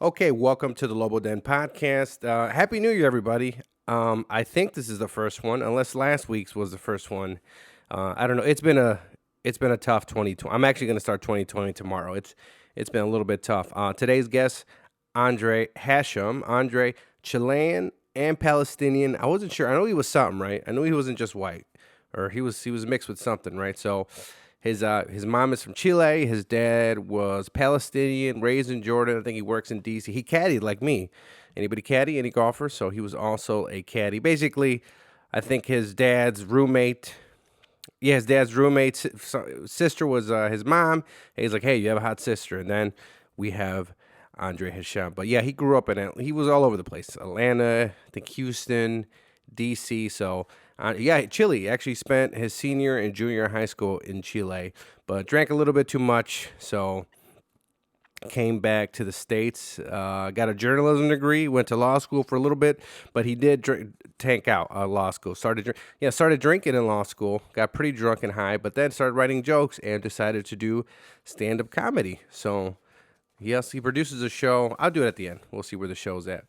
Okay, welcome to the Lobo Den podcast. Happy New Year, everybody. I think this is the first one, unless last week's was the first one. I don't know. It's been a tough 2020. I'm actually going to start 2020 tomorrow. It's been a little bit tough. Today's guest, Hashem. Andre, Chilean and Palestinian. I wasn't sure. I know he was something, right? I knew he wasn't just white, or he was mixed with something, right? So his mom is from Chile. His dad was Palestinian, raised in Jordan. I think he works in D.C. He caddied like me. Anybody caddy? Any golfer? So he was also a caddy. Basically, I think his dad's roommate. Yeah, his dad's roommate's sister was his mom. He's like, hey, you have a hot sister. And then we have Andre Hashem. But yeah, he grew up he was all over the place. Atlanta, I think Houston, D.C. So Chile. Actually spent his senior and junior high school in Chile, but drank a little bit too much. So came back to the States, got a journalism degree, went to law school for a little bit, but he did tank out law school. Started drinking in law school, got pretty drunk and high, but then started writing jokes and decided to do stand-up comedy. So yes, he produces a show. I'll do it at the end. We'll see where the show's at.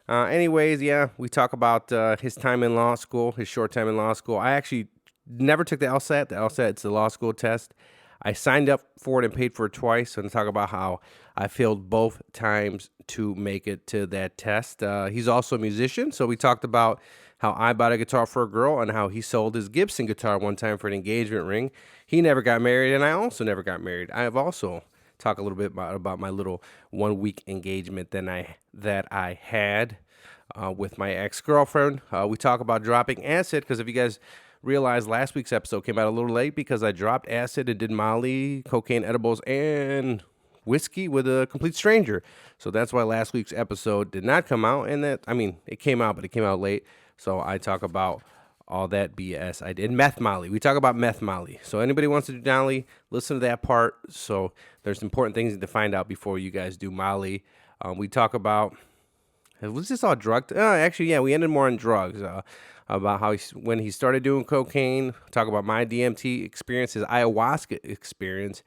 Anyways, we talk about his time in law school, his short time in law school. I actually never took the LSAT. The LSAT, it's the law school test. I signed up for it and paid for it twice, and talk about how I failed both times to make it to that test. He's also a musician, so we talked about how I bought a guitar for a girl and how he sold his Gibson guitar one time for an engagement ring. He never got married, and I also never got married. I have also talked a little bit about my little 1 week engagement that I had with my ex-girlfriend. We talk about dropping acid, because if you guys realized, last week's episode came out a little late because I dropped acid and did Molly, cocaine, edibles, and whiskey with a complete stranger. So that's why last week's episode did not come out. And it came out, but it came out late. So I talk about all that BS I did. Meth Molly. We talk about meth Molly. So anybody wants to do Molly, listen to that part. So there's important things to find out before you guys do Molly. We talk about, was this all drugged? We ended more on drugs. About how when he started doing cocaine, talk about my DMT experience, his ayahuasca experience.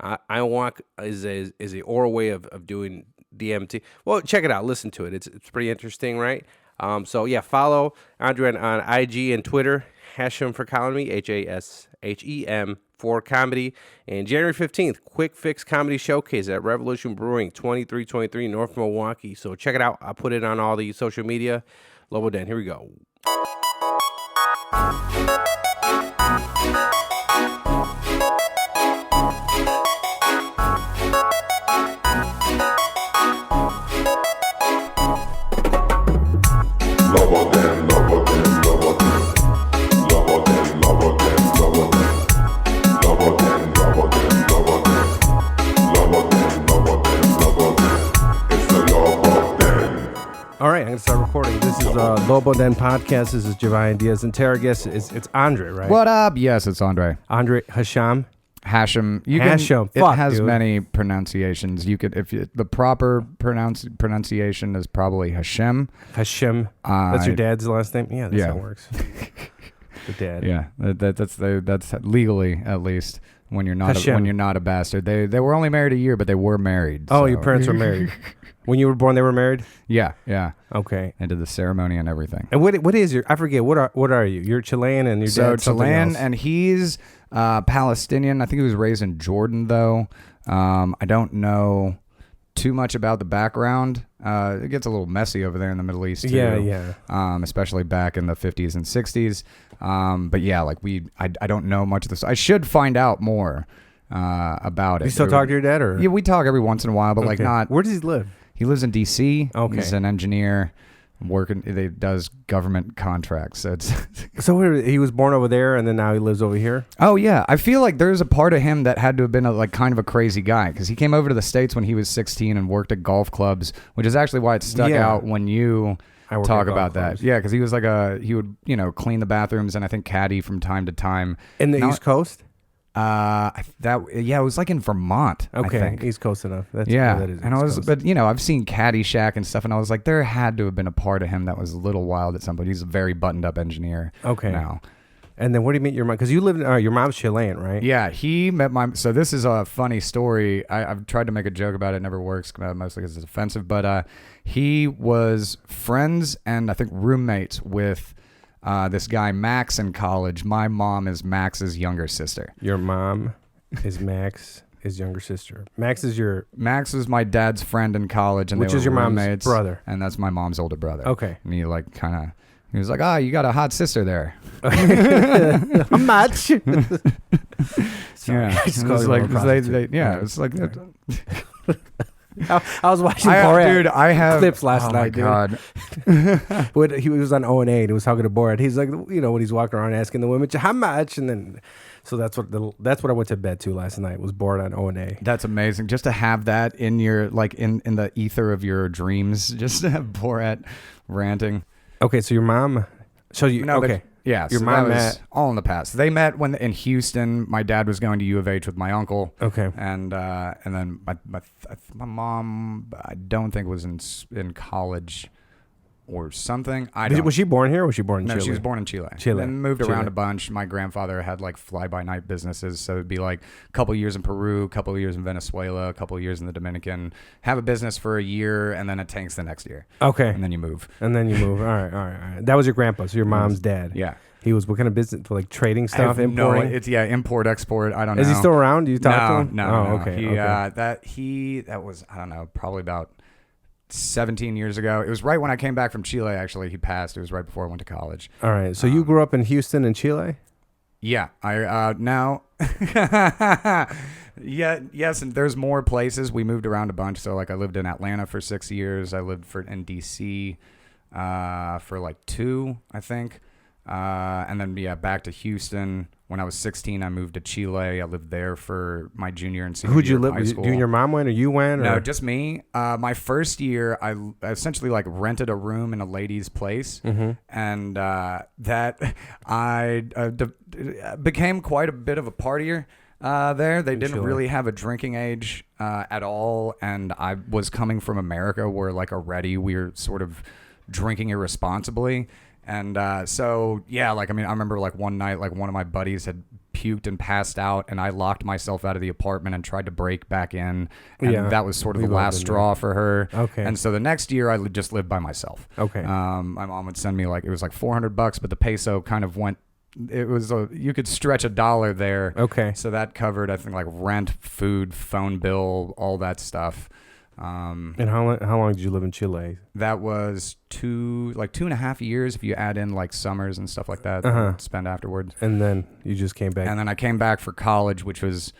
Ayahuasca is a oral way of doing DMT. Well, check it out. Listen to it. It's pretty interesting, right? Follow Andre on IG and Twitter, Hashem for Comedy, HASHEM for Comedy. And January 15th, Quick Fix Comedy Showcase at Revolution Brewing, 2323 North Milwaukee. So check it out. I'll put it on all the social media. Lobo Den, here we go. All right, I'm going to start recording. This is Lobo Den Podcast. This is Javian Diaz and Terragus. It's Andre, right? What up? Yes, it's Andre. Andre Hashem. Hashem. Hashem. It has many pronunciations. You could, the proper pronunciation is probably Hashem. Hashem. That's your dad's last name? Yeah, that's how it works. The dad. Yeah, that's legally, at least, when you're not a bastard. They were only married a year, but they were married. Oh, so. Your parents were married. When you were born, they were married? Yeah. Okay. And did the ceremony and everything. And what is your, I forget, what are you? You're Chilean and your dad's Chilean, and he's Palestinian. I think he was raised in Jordan, though. I don't know too much about the background. It gets a little messy over there in the Middle East, too. Yeah. Especially back in the 50s and 60s. But yeah, I don't know much of this. I should find out more about it. You still talk to your dad, or? Yeah, we talk every once in a while, but not. Where does he live? He lives in D.C. Okay. He's an engineer. He does government contracts. So he was born over there, and then now he lives over here? Oh, yeah. I feel like there's a part of him that had to have been kind of a crazy guy, because he came over to the States when he was 16 and worked at golf clubs, which is actually why it stuck out when you talk about that. Yeah, because he was he would, clean the bathrooms and I think caddy from time to time. In the East Coast? It was in Vermont. Okay, I think. East Coast enough. That is and I've seen Caddyshack and stuff, and I was like, there had to have been a part of him that was a little wild at some point. He's a very buttoned up engineer. Okay. Now, And then where do you meet your mom? Because you live in, your mom's Chilean, right? Yeah, he met my. So this is a funny story. I've tried to make a joke about it. It never works, mostly because it's offensive. But he was friends and I think roommates with this guy Max in college. My mom is Max's younger sister. Your mom is Max's younger sister. Max is my dad's friend in college, and which they were is your roommates, mom's brother, and that's my mom's older brother. Okay, and he like kind of. He was like, you got a hot sister there. How much? Yeah. It was like, it's like I was watching Borat I have clips last night, dude. God. When he was on O&A and he was talking to Borat. He's like, when he's walking around asking the women, how much? And then, so that's what I went to bed to last night was Borat on O&A. That's amazing. Just to have that in your, like in the ether of your dreams, just to have Borat ranting. Okay, so your mom, okay. Yeah, your so mom that was met all in the past. They met when in Houston. My dad was going to U of H with my uncle. Okay, and then my mom, I don't think was in college or something. Was she born here or was she born in Chile? No, she was born in Chile. Then moved around a bunch. My grandfather had like fly-by-night businesses, so it'd be like a couple years in Peru, a couple years in Venezuela, a couple years in the Dominican. Have a business for a year, and then it tanks the next year. Okay. And then you move. All right. That was your grandpa, so your mom's dad. Yeah. He was what kind of business? For like trading stuff, importing? Import, export. I don't know. Is he still around? Do you talk to him? No. Oh, okay. That was, I don't know, probably about 17 years ago. It was right when I came back from Chile, actually. He passed. It was right before I went to college. All right. So you grew up in Houston and Chile? Yeah. Now yes, and there's more places. We moved around a bunch. So like I lived in Atlanta for 6 years. I lived in DC for like 2, I think. And then back to Houston. When I was 16, I moved to Chile. I lived there for my junior and senior year of high school. You and your mom went, or you went? Or? No, just me. My first year, I essentially like rented a room in a lady's place, and that I became quite a bit of a partier there. They didn't really have a drinking age at all, and I was coming from America, where like already we were sort of drinking irresponsibly. And I remember like one night, like one of my buddies had puked and passed out, and I locked myself out of the apartment and tried to break back in. And that was sort of the last straw for her. Okay. And so the next year I just lived by myself. Okay. My mom would send me it was like $400, but the peso kind of went, you could stretch $1 there. Okay. So that covered, I think, like rent, food, phone bill, all that stuff. And how long did you live in Chile? That was 2.5 years if you add in like summers and stuff like that. I'd spend afterwards. And then you just came back. And then I came back for college, which was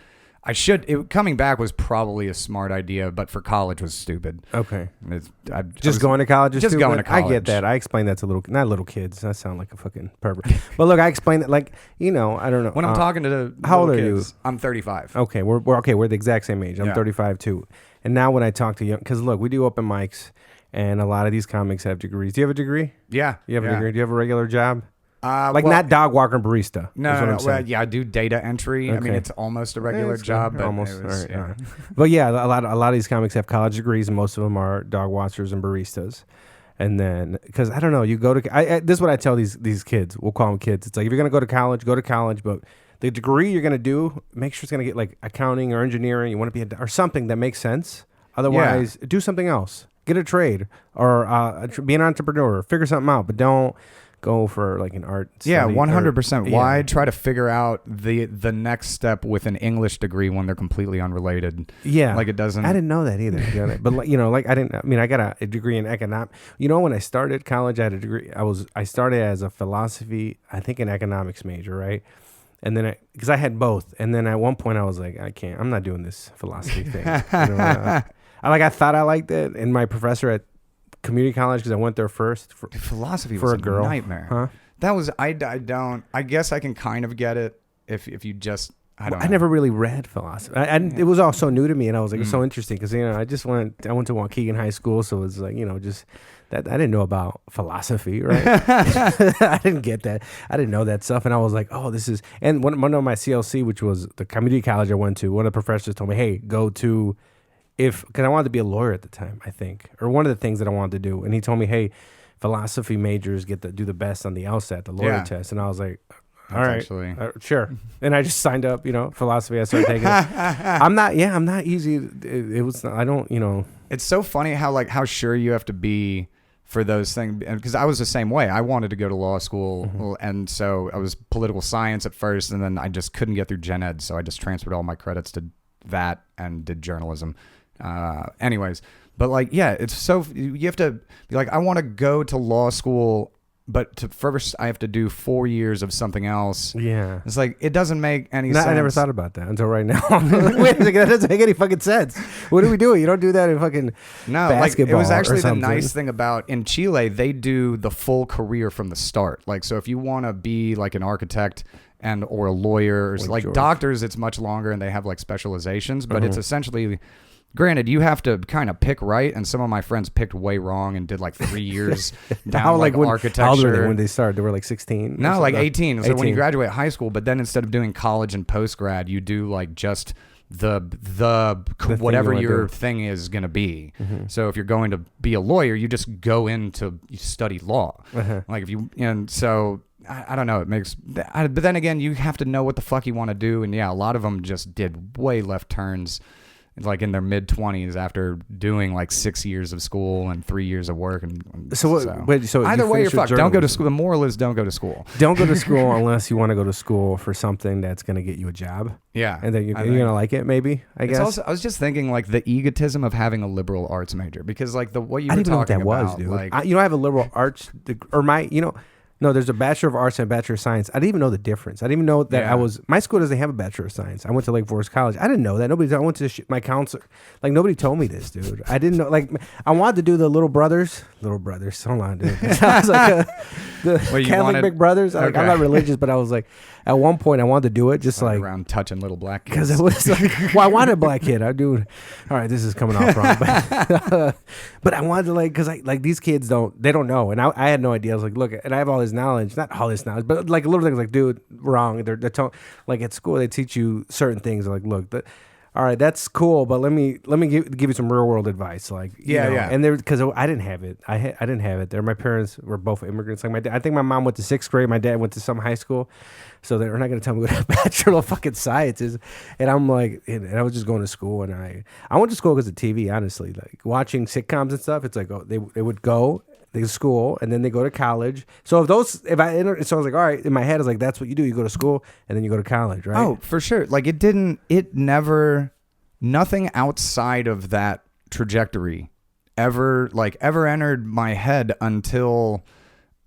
coming back was probably a smart idea, but for college was stupid. Okay. Going to college is just stupid? Going to college. I get that. I explain that to not little kids. I sound like a fucking pervert. But look, I explain that like, I don't know. When I'm talking to how old are kids, you? I'm 35. Okay. We're the exact same age. I'm 35 too. And now when I talk to because look, we do open mics, and a lot of these comics have degrees. Do you have a degree? Yeah. You have a degree? Do you have a regular job? Not dog walker and barista. No. I do data entry. Okay. I mean, it's almost a regular job, but almost. All right. But yeah, a lot of these comics have college degrees, and most of them are dog watchers and baristas. And then, because I don't know, you go to this is what I tell these kids. We'll call them kids. It's like if you're gonna go to college, but the degree you're gonna do, make sure it's gonna get like accounting or engineering. You want to be or something that makes sense. Otherwise, do something else. Get a trade or be an entrepreneur. Figure something out, but don't go for like an art study. Yeah, 100%. Why try to figure out the next step with an English degree when they're completely unrelated? Yeah, like it doesn't. I didn't know that either. But I got a degree in economics. When I started college, I had a degree. I started as a philosophy, I think an economics major, right? And then because I had both, and then at one point I was like, I'm not doing this philosophy thing. I thought I liked it, and my professor at community college, because I went there first. Philosophy for was a girl. Nightmare. Huh? That was I guess I can kind of get it if you just. I never really read philosophy. It was all so new to me, and I was like, it's so interesting because I went to Waukegan High School, so it was like just that I didn't know about philosophy, right? I didn't get that. I didn't know that stuff, and I was like, oh, this is. And one of my CLC, which was the community college I went to, one of the professors told me, hey, go to because I wanted to be a lawyer at the time, I think, or one of the things that I wanted to do, and he told me, hey, philosophy majors do the best on the LSAT, the lawyer test, and I was like, All right. Sure. And I just signed up, philosophy. I started taking it. I'm not easy. It was, I don't, It's so funny how sure you have to be for those things. Because I was the same way. I wanted to go to law school. And so I was political science at first. And then I just couldn't get through gen ed. So I just transferred all my credits to that and did journalism. Anyways. But it's so, you have to be like, I want to go to law school, but first I have to do 4 years of something else. Yeah. It's like, it doesn't make any sense. I never thought about that until right now. Wait a second, that doesn't make any fucking sense. What do we do? You don't do that in fucking basketball. It was actually the nice thing about, in Chile, they do the full career from the start. So if you want to be like an architect or a lawyer, or doctors, it's much longer and they have specializations, but it's essentially... Granted, you have to kind of pick right, and some of my friends picked way wrong and did 3 years down architecture. How old were they when they started? They were 16? No, 18. So 18. When you graduate high school, but then instead of doing college and post-grad, you do just the whatever your thing is going to be. So if you're going to be a lawyer, you just go in to study law. So I don't know. It makes, but then again, you have to know what the fuck you want to do. And a lot of them just did way left turns. In their mid-20s after doing 6 years of school and 3 years of work. So either way, you're fucked. Don't go to school. The moral is don't go to school. Don't go to school unless you want to go to school for something that's going to get you a job. Yeah. And then you're going to like it, maybe, I guess. Also, I was just thinking the egotism of having a liberal arts major, because what you were talking about. I didn't know what that was, dude. I have a liberal arts, no, there's a Bachelor of Arts and a Bachelor of Science. I didn't even know the difference. I didn't even know that my school doesn't have a Bachelor of Science. I went to Lake Forest College. I didn't know that. I went to my counselor. Nobody told me this, dude. I didn't know. I wanted to do the Little Brothers. Hold on, dude. I was the Catholic Big Brothers. Okay. I'm not religious, but I was at one point I wanted to do it just around touching little black kids. Because it was I wanted a black kid. I do. All right, this is coming off wrong. But I wanted to because these kids don't know. And I had no idea. I was look, and I have all this knowledge, not all this knowledge, but little things dude, wrong. They're at school they teach you certain things. Look, all right, that's cool, but let me give you some real world advice. And because I didn't have it. I didn't have it there. My parents were both immigrants. My dad, I think my mom went to 6th grade. My dad went to some high school, so they're not going to tell me what a Bachelor of fucking Science is. And I'm and I was just going to school, and I went to school because of TV. Honestly, watching sitcoms and stuff. It's they would go. They go to school and then they go to college. So I was all right, in my head, I was that's what you do. You go to school and then you go to college, right? Oh, for sure. Nothing outside of that trajectory ever entered my head until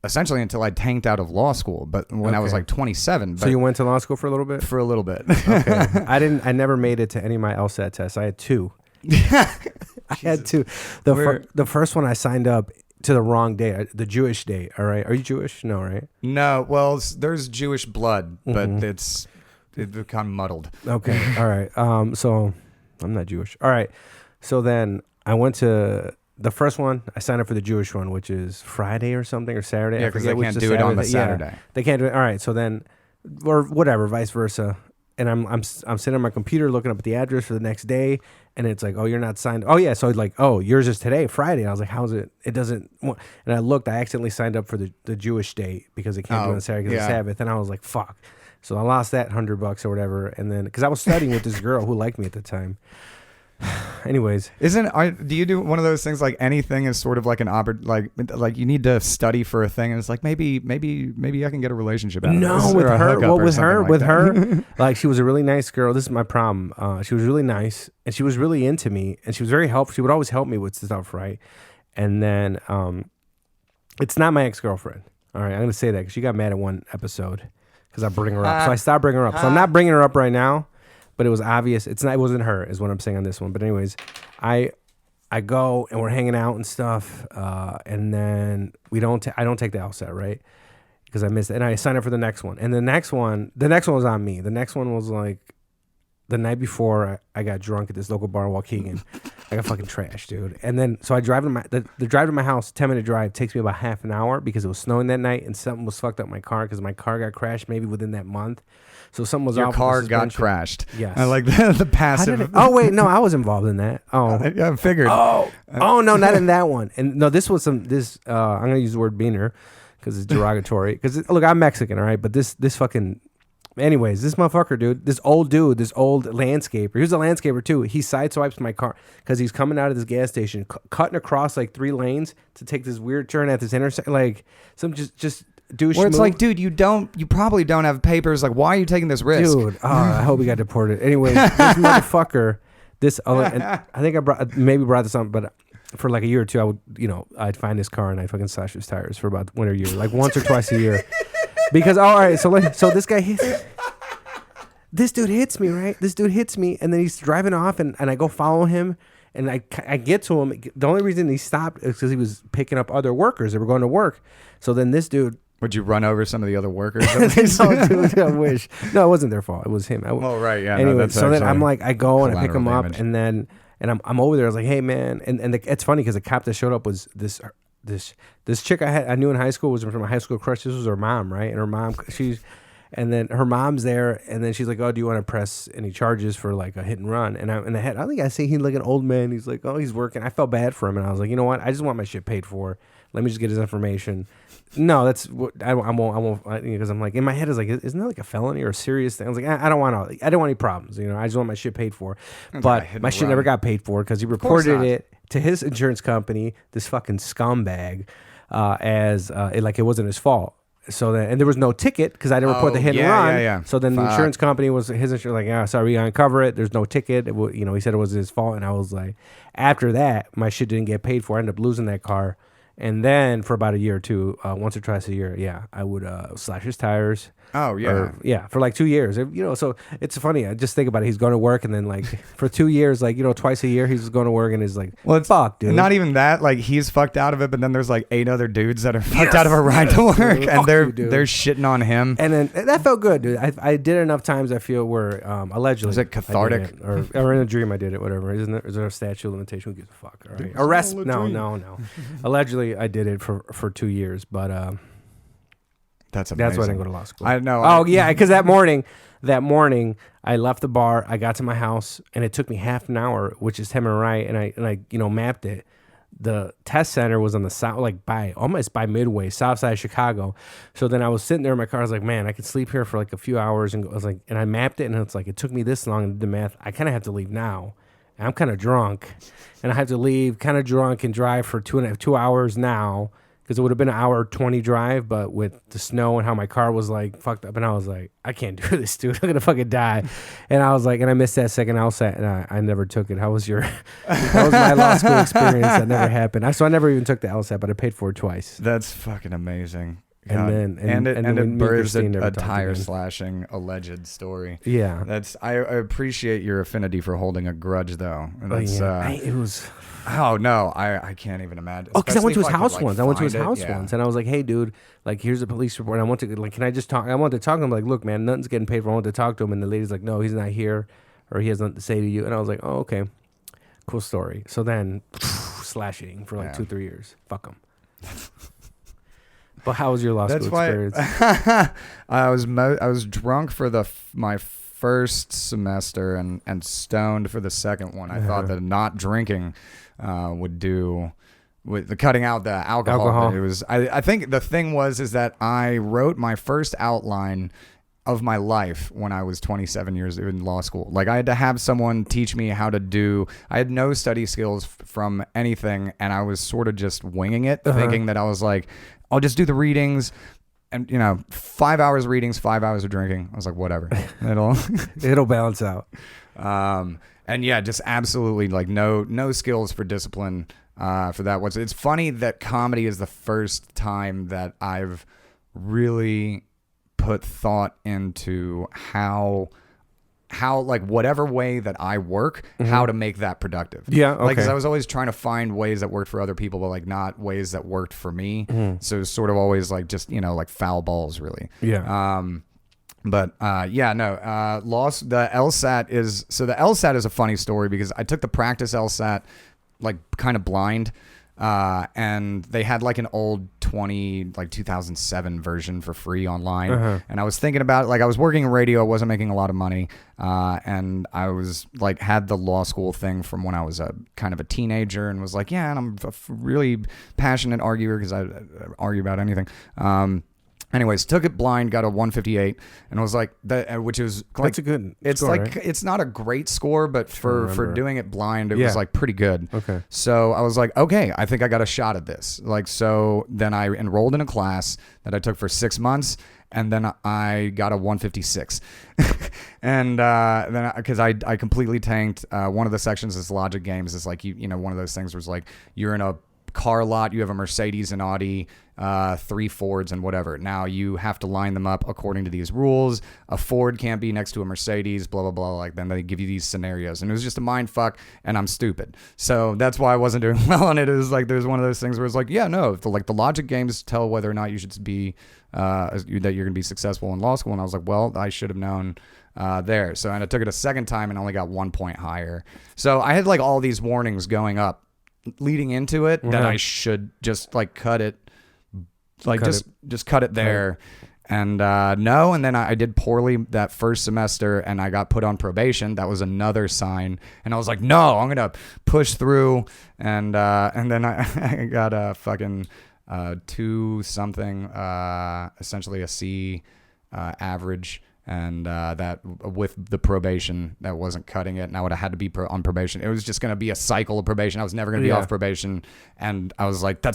I tanked out of law school. But when I was 27. So you went to law school for a little bit? For a little bit. Okay. I never made it to any of my LSAT tests. I had 2. I had 2. The first one I signed up to the wrong day, the Jewish day. All right, are you Jewish? No, right? No. Well, there's Jewish blood, but it's kind of muddled. Okay, all right. So I'm not Jewish. All right. So then I went to the first one. I signed up for the Jewish one, which is Friday or something, or Saturday. Yeah, because they can't do it on the Saturday. Yeah, they can't do it. All right. So then, or whatever, vice versa. And I'm sitting on my computer looking up the address for the next day, and it's oh, you're not signed. Oh yeah, so oh, yours is today, Friday. And I was how's it? It doesn't. And I looked. I accidentally signed up for the Jewish day because they can't do it on Saturday because it's Sabbath. And I was fuck. So I lost that $100 or whatever. And then because I was studying with this girl who liked me at the time. Anyways, do you do one of those things anything is sort of an like you need to study for a thing and it's maybe I can get a relationship out of this, with her. Well, with her, she was a really nice girl. This is my problem. She was really nice and she was really into me and she was very helpful. She would always help me with stuff, right? And then it's not my ex-girlfriend. All right, I'm gonna say that because she got mad at one episode because I bring her up. So I stopped bringing her up. So I'm not bringing her up right now. But it was obvious. It wasn't her, is what I'm saying on this one. But anyways, I go and we're hanging out and stuff, and then I don't take the LSAT, right? Because I missed it, and I signed up for the next one. And the next one was on me. The next one was the night before I got drunk at this local bar in Waukegan. I got fucking trashed, dude. And then so I drive to the drive to my house, 10-minute drive, takes me about half an hour because it was snowing that night and something was fucked up in my car because my car got crashed maybe within that month. So something was Your off. Your car got crashed. Yes. I like the passive. Oh wait, no, I was involved in that. Oh, I figured. Oh no, not in that one. And no, this was I'm gonna use the word beaner. because it's derogatory. Because look, I'm Mexican, all right, but this fucking. Anyways, this motherfucker, dude, this old landscaper. He was a landscaper too. He sideswipes my car because he's coming out of this gas station, cutting across like 3 lanes to take this weird turn at this intersection, like some just douche. Where it's move. like, dude, you probably don't have papers. Like, why are you taking this risk, dude? I hope he got deported. Anyways, this motherfucker, and I think I brought this on, but for like a year or two, I'd find his car and I'd fucking slash his tires for about one year, like once or twice a year. Because all right, so this guy this dude hits me, right? This dude hits me, and then he's driving off, and I go follow him, and I get to him. The only reason he stopped is because he was picking up other workers that were going to work. So then this dude. Would you run over some of the other workers? No, dude, I wish. No, it wasn't their fault. It was him. Well, right, yeah. Anyway, no, that's so then I'm like, I go and I pick him up, damage. and then I'm over there. I was like, hey man, and it's funny because the cop that showed up was this chick I knew in high school, was from my high school crush. This was her mom, right? And her mom, and then her mom's there, and then she's like, "Oh, do you want to press any charges for like a hit and run?" And I think I see he's like an old man. He's like, "Oh, he's working." I felt bad for him, and I was like, "You know what? I just want my shit paid for. Let me just get his information." No, that's what I won't because I'm like in my head is like, isn't that like a felony or a serious thing? I was like, I don't want any problems. I just want my shit paid for. But my shit never got paid for because he reported it to his insurance company, this fucking scumbag, as like it wasn't his fault. So then, and there was no ticket because I didn't report the hit and run. Yeah. So then the insurance company was his insurance, like, sorry, we gotta cover it. There's no ticket. He said it was his fault, and I was like, after that, my shit didn't get paid for. I ended up losing that car, and then for about a year or two, once or twice a year, I would slash his tires. Oh yeah, for like 2 years. So it's funny. I just think about it. He's going to work, and then like for 2 years, like twice a year, he's going to work, and he's like, well, it's fuck, dude. Not even that. Like he's fucked out of it, but then there's like 8 other dudes that are fucked out of a ride to work, and they're shitting on him. And then that felt good, dude. I did it enough times. I feel where allegedly was it cathartic, or in a dream I did it. Whatever. Is there a statute of limitation? Who gives a fuck? All right. Arrest? No. Allegedly, I did it for 2 years, but. That's amazing. That's why I didn't go to law school. I know. Oh yeah, because that morning, I left the bar. I got to my house, and it took me half an hour, which is 10 minutes right. And I mapped it. The test center was on the south, like almost by Midway, south side of Chicago. So then I was sitting there in my car. I was like, man, I could sleep here for like a few hours. And I was like, and I mapped it, and it's like it took me this long to do the math. I kind of have to leave now. And I'm kind of drunk, and I have to leave kind of drunk and drive for 2 hours now. Because it would have been an hour 20 drive, but with the snow and how my car was like fucked up, and I was like, I can't do this, dude. I'm gonna fucking die. And I was like, and I missed that second LSAT, and I never took it. How was your? That was my law school experience. That never happened. So I never even took the LSAT, but I paid for it twice. That's fucking amazing. And then it births a tire slashing alleged story. Yeah, I appreciate your affinity for holding a grudge, though. That's, it was. Oh no, I can't even imagine. Oh, because I went to his house once. And I was like, "Hey, dude, like, here's a police report. And I want to like, can I just talk? I wanted to talk to him. Like, look, man, nothing's getting paid for. I want to talk to him." And the lady's like, "No, he's not here, or he has nothing to say to you." And I was like, "Oh, okay, cool story." So then, slashing for like 2-3 years. Fuck him. But how was your law school experience? I was drunk for my first semester and stoned for the second one. I thought that not drinking would do with the cutting out the alcohol. It was. I think the thing is that I wrote my first outline of my life when I was 27 years in law school. Like I had to have someone teach me how to do. I had no study skills from anything, and I was sort of just winging it, thinking that I was like, I'll just do the readings. And 5 hours readings, 5 hours of drinking. I was like, whatever, it'll balance out. And yeah, just absolutely like no skills for discipline for that. It's funny that comedy is the first time that I've really put thought into how like whatever way that I work, how to make that productive. Yeah, okay. Like, 'cause I was always trying to find ways that worked for other people, but like not ways that worked for me. So it's sort of always like just like foul balls, really. Yeah. But lost the LSAT is the LSAT is a funny story because I took the practice LSAT like kind of blind, and they had like an old 2007 version for free online. And I was thinking about it, like I was working in radio, I wasn't making a lot of money, and I was like had the law school thing from when I was a kind of a teenager, and was like, yeah, and I'm a really passionate arguer because I argue about anything. Anyways, took it blind, got a 158, and I was like, which is like, that's a good it's score, like, right? It's not a great score, but for doing it blind, it was like pretty good. Okay. So I was like, okay, I think I got a shot at this. Like, so then I enrolled in a class that I took for 6 months, and then I got a 156. And then because I completely tanked. One of the sections is logic games. It's like, you know, one of those things was like, you're in a car lot, you have a Mercedes and Audi, 3 Fords and whatever. Now you have to line them up according to these rules. A Ford can't be next to a Mercedes, blah, blah, blah. Like, then they give you these scenarios, and it was just a mind fuck, and I'm stupid. So that's why I wasn't doing well on it. It was like, there's one of those things where it's like, yeah, no, the logic games tell whether or not you should be, that you're going to be successful in law school. And I was like, well, I should have known there. So, and I took it a second time and only got 1 point higher. So I had like all these warnings going up leading into it that I should just like cut it, like just cut it there. And no, and then I did poorly that first semester, and I got put on probation. That was another sign, and I was like, no, I'm gonna push through. And then I got a fucking 2 something, essentially a C average. And that with the probation, that wasn't cutting it, and I would have had to be on probation. It was just going to be a cycle of probation. I was never going to be off probation, and I was like,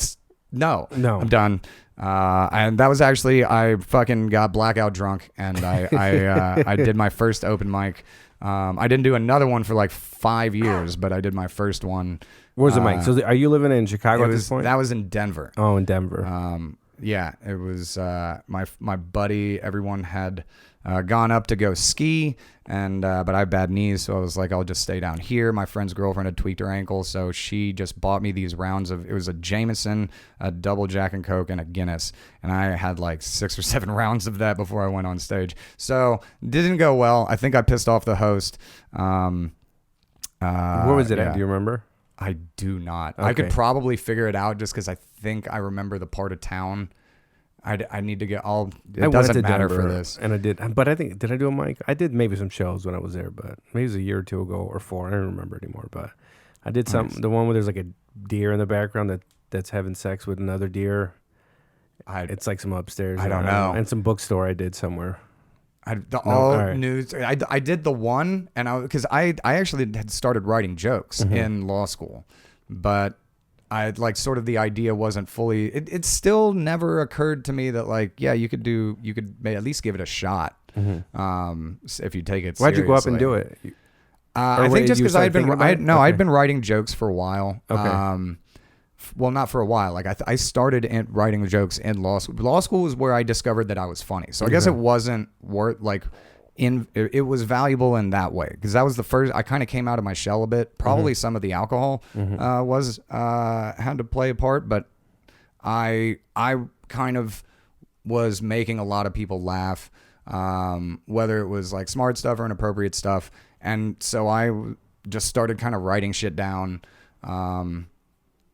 no, I'm done. And that was actually, I fucking got blackout drunk, and I did my first open mic. I didn't do another one for like 5 years, but I did my first one. Where's the mic? So are you living in Chicago at this point? That was in Denver. Oh, in Denver. Yeah, it was my buddy. Everyone had gone up to go ski, and but I have bad knees, so I was like, I'll just stay down here. My friend's girlfriend had tweaked her ankle, so she just bought me these rounds of, it was a Jameson, a double Jack and Coke, and a Guinness, and I had like 6 or 7 rounds of that before I went on stage. So didn't go well. I think I pissed off the host. Where was it at? Do you remember? I do not. Okay. I could probably figure it out just because I think I remember the part of town. I need to get all. It doesn't matter for this. And I did, but I think, did I do a mic? I did maybe some shows when I was there, but maybe it was a year or 2 ago or 4. I don't remember anymore. But I did some. The one where there's like a deer in the background that's having sex with another deer. It's like some upstairs. I don't know. And some bookstore I did somewhere. News. I did the one, and because I actually had started writing jokes in law school, but I like sort of the idea wasn't fully. It still never occurred to me that like, yeah, you could at least give it a shot. If you take it. Why'd you go up and seriously. do it? I think just because I'd been writing jokes for a while. Okay. Well, not for a while. Like I started writing jokes in law school. Law school was where I discovered that I was funny. So I guess it wasn't worth like. It was valuable in that way because that was the first. I kind of came out of my shell a bit. Probably some of the alcohol had to play a part, but I kind of was making a lot of people laugh, whether it was like smart stuff or inappropriate stuff, and so I just started kind of writing shit down.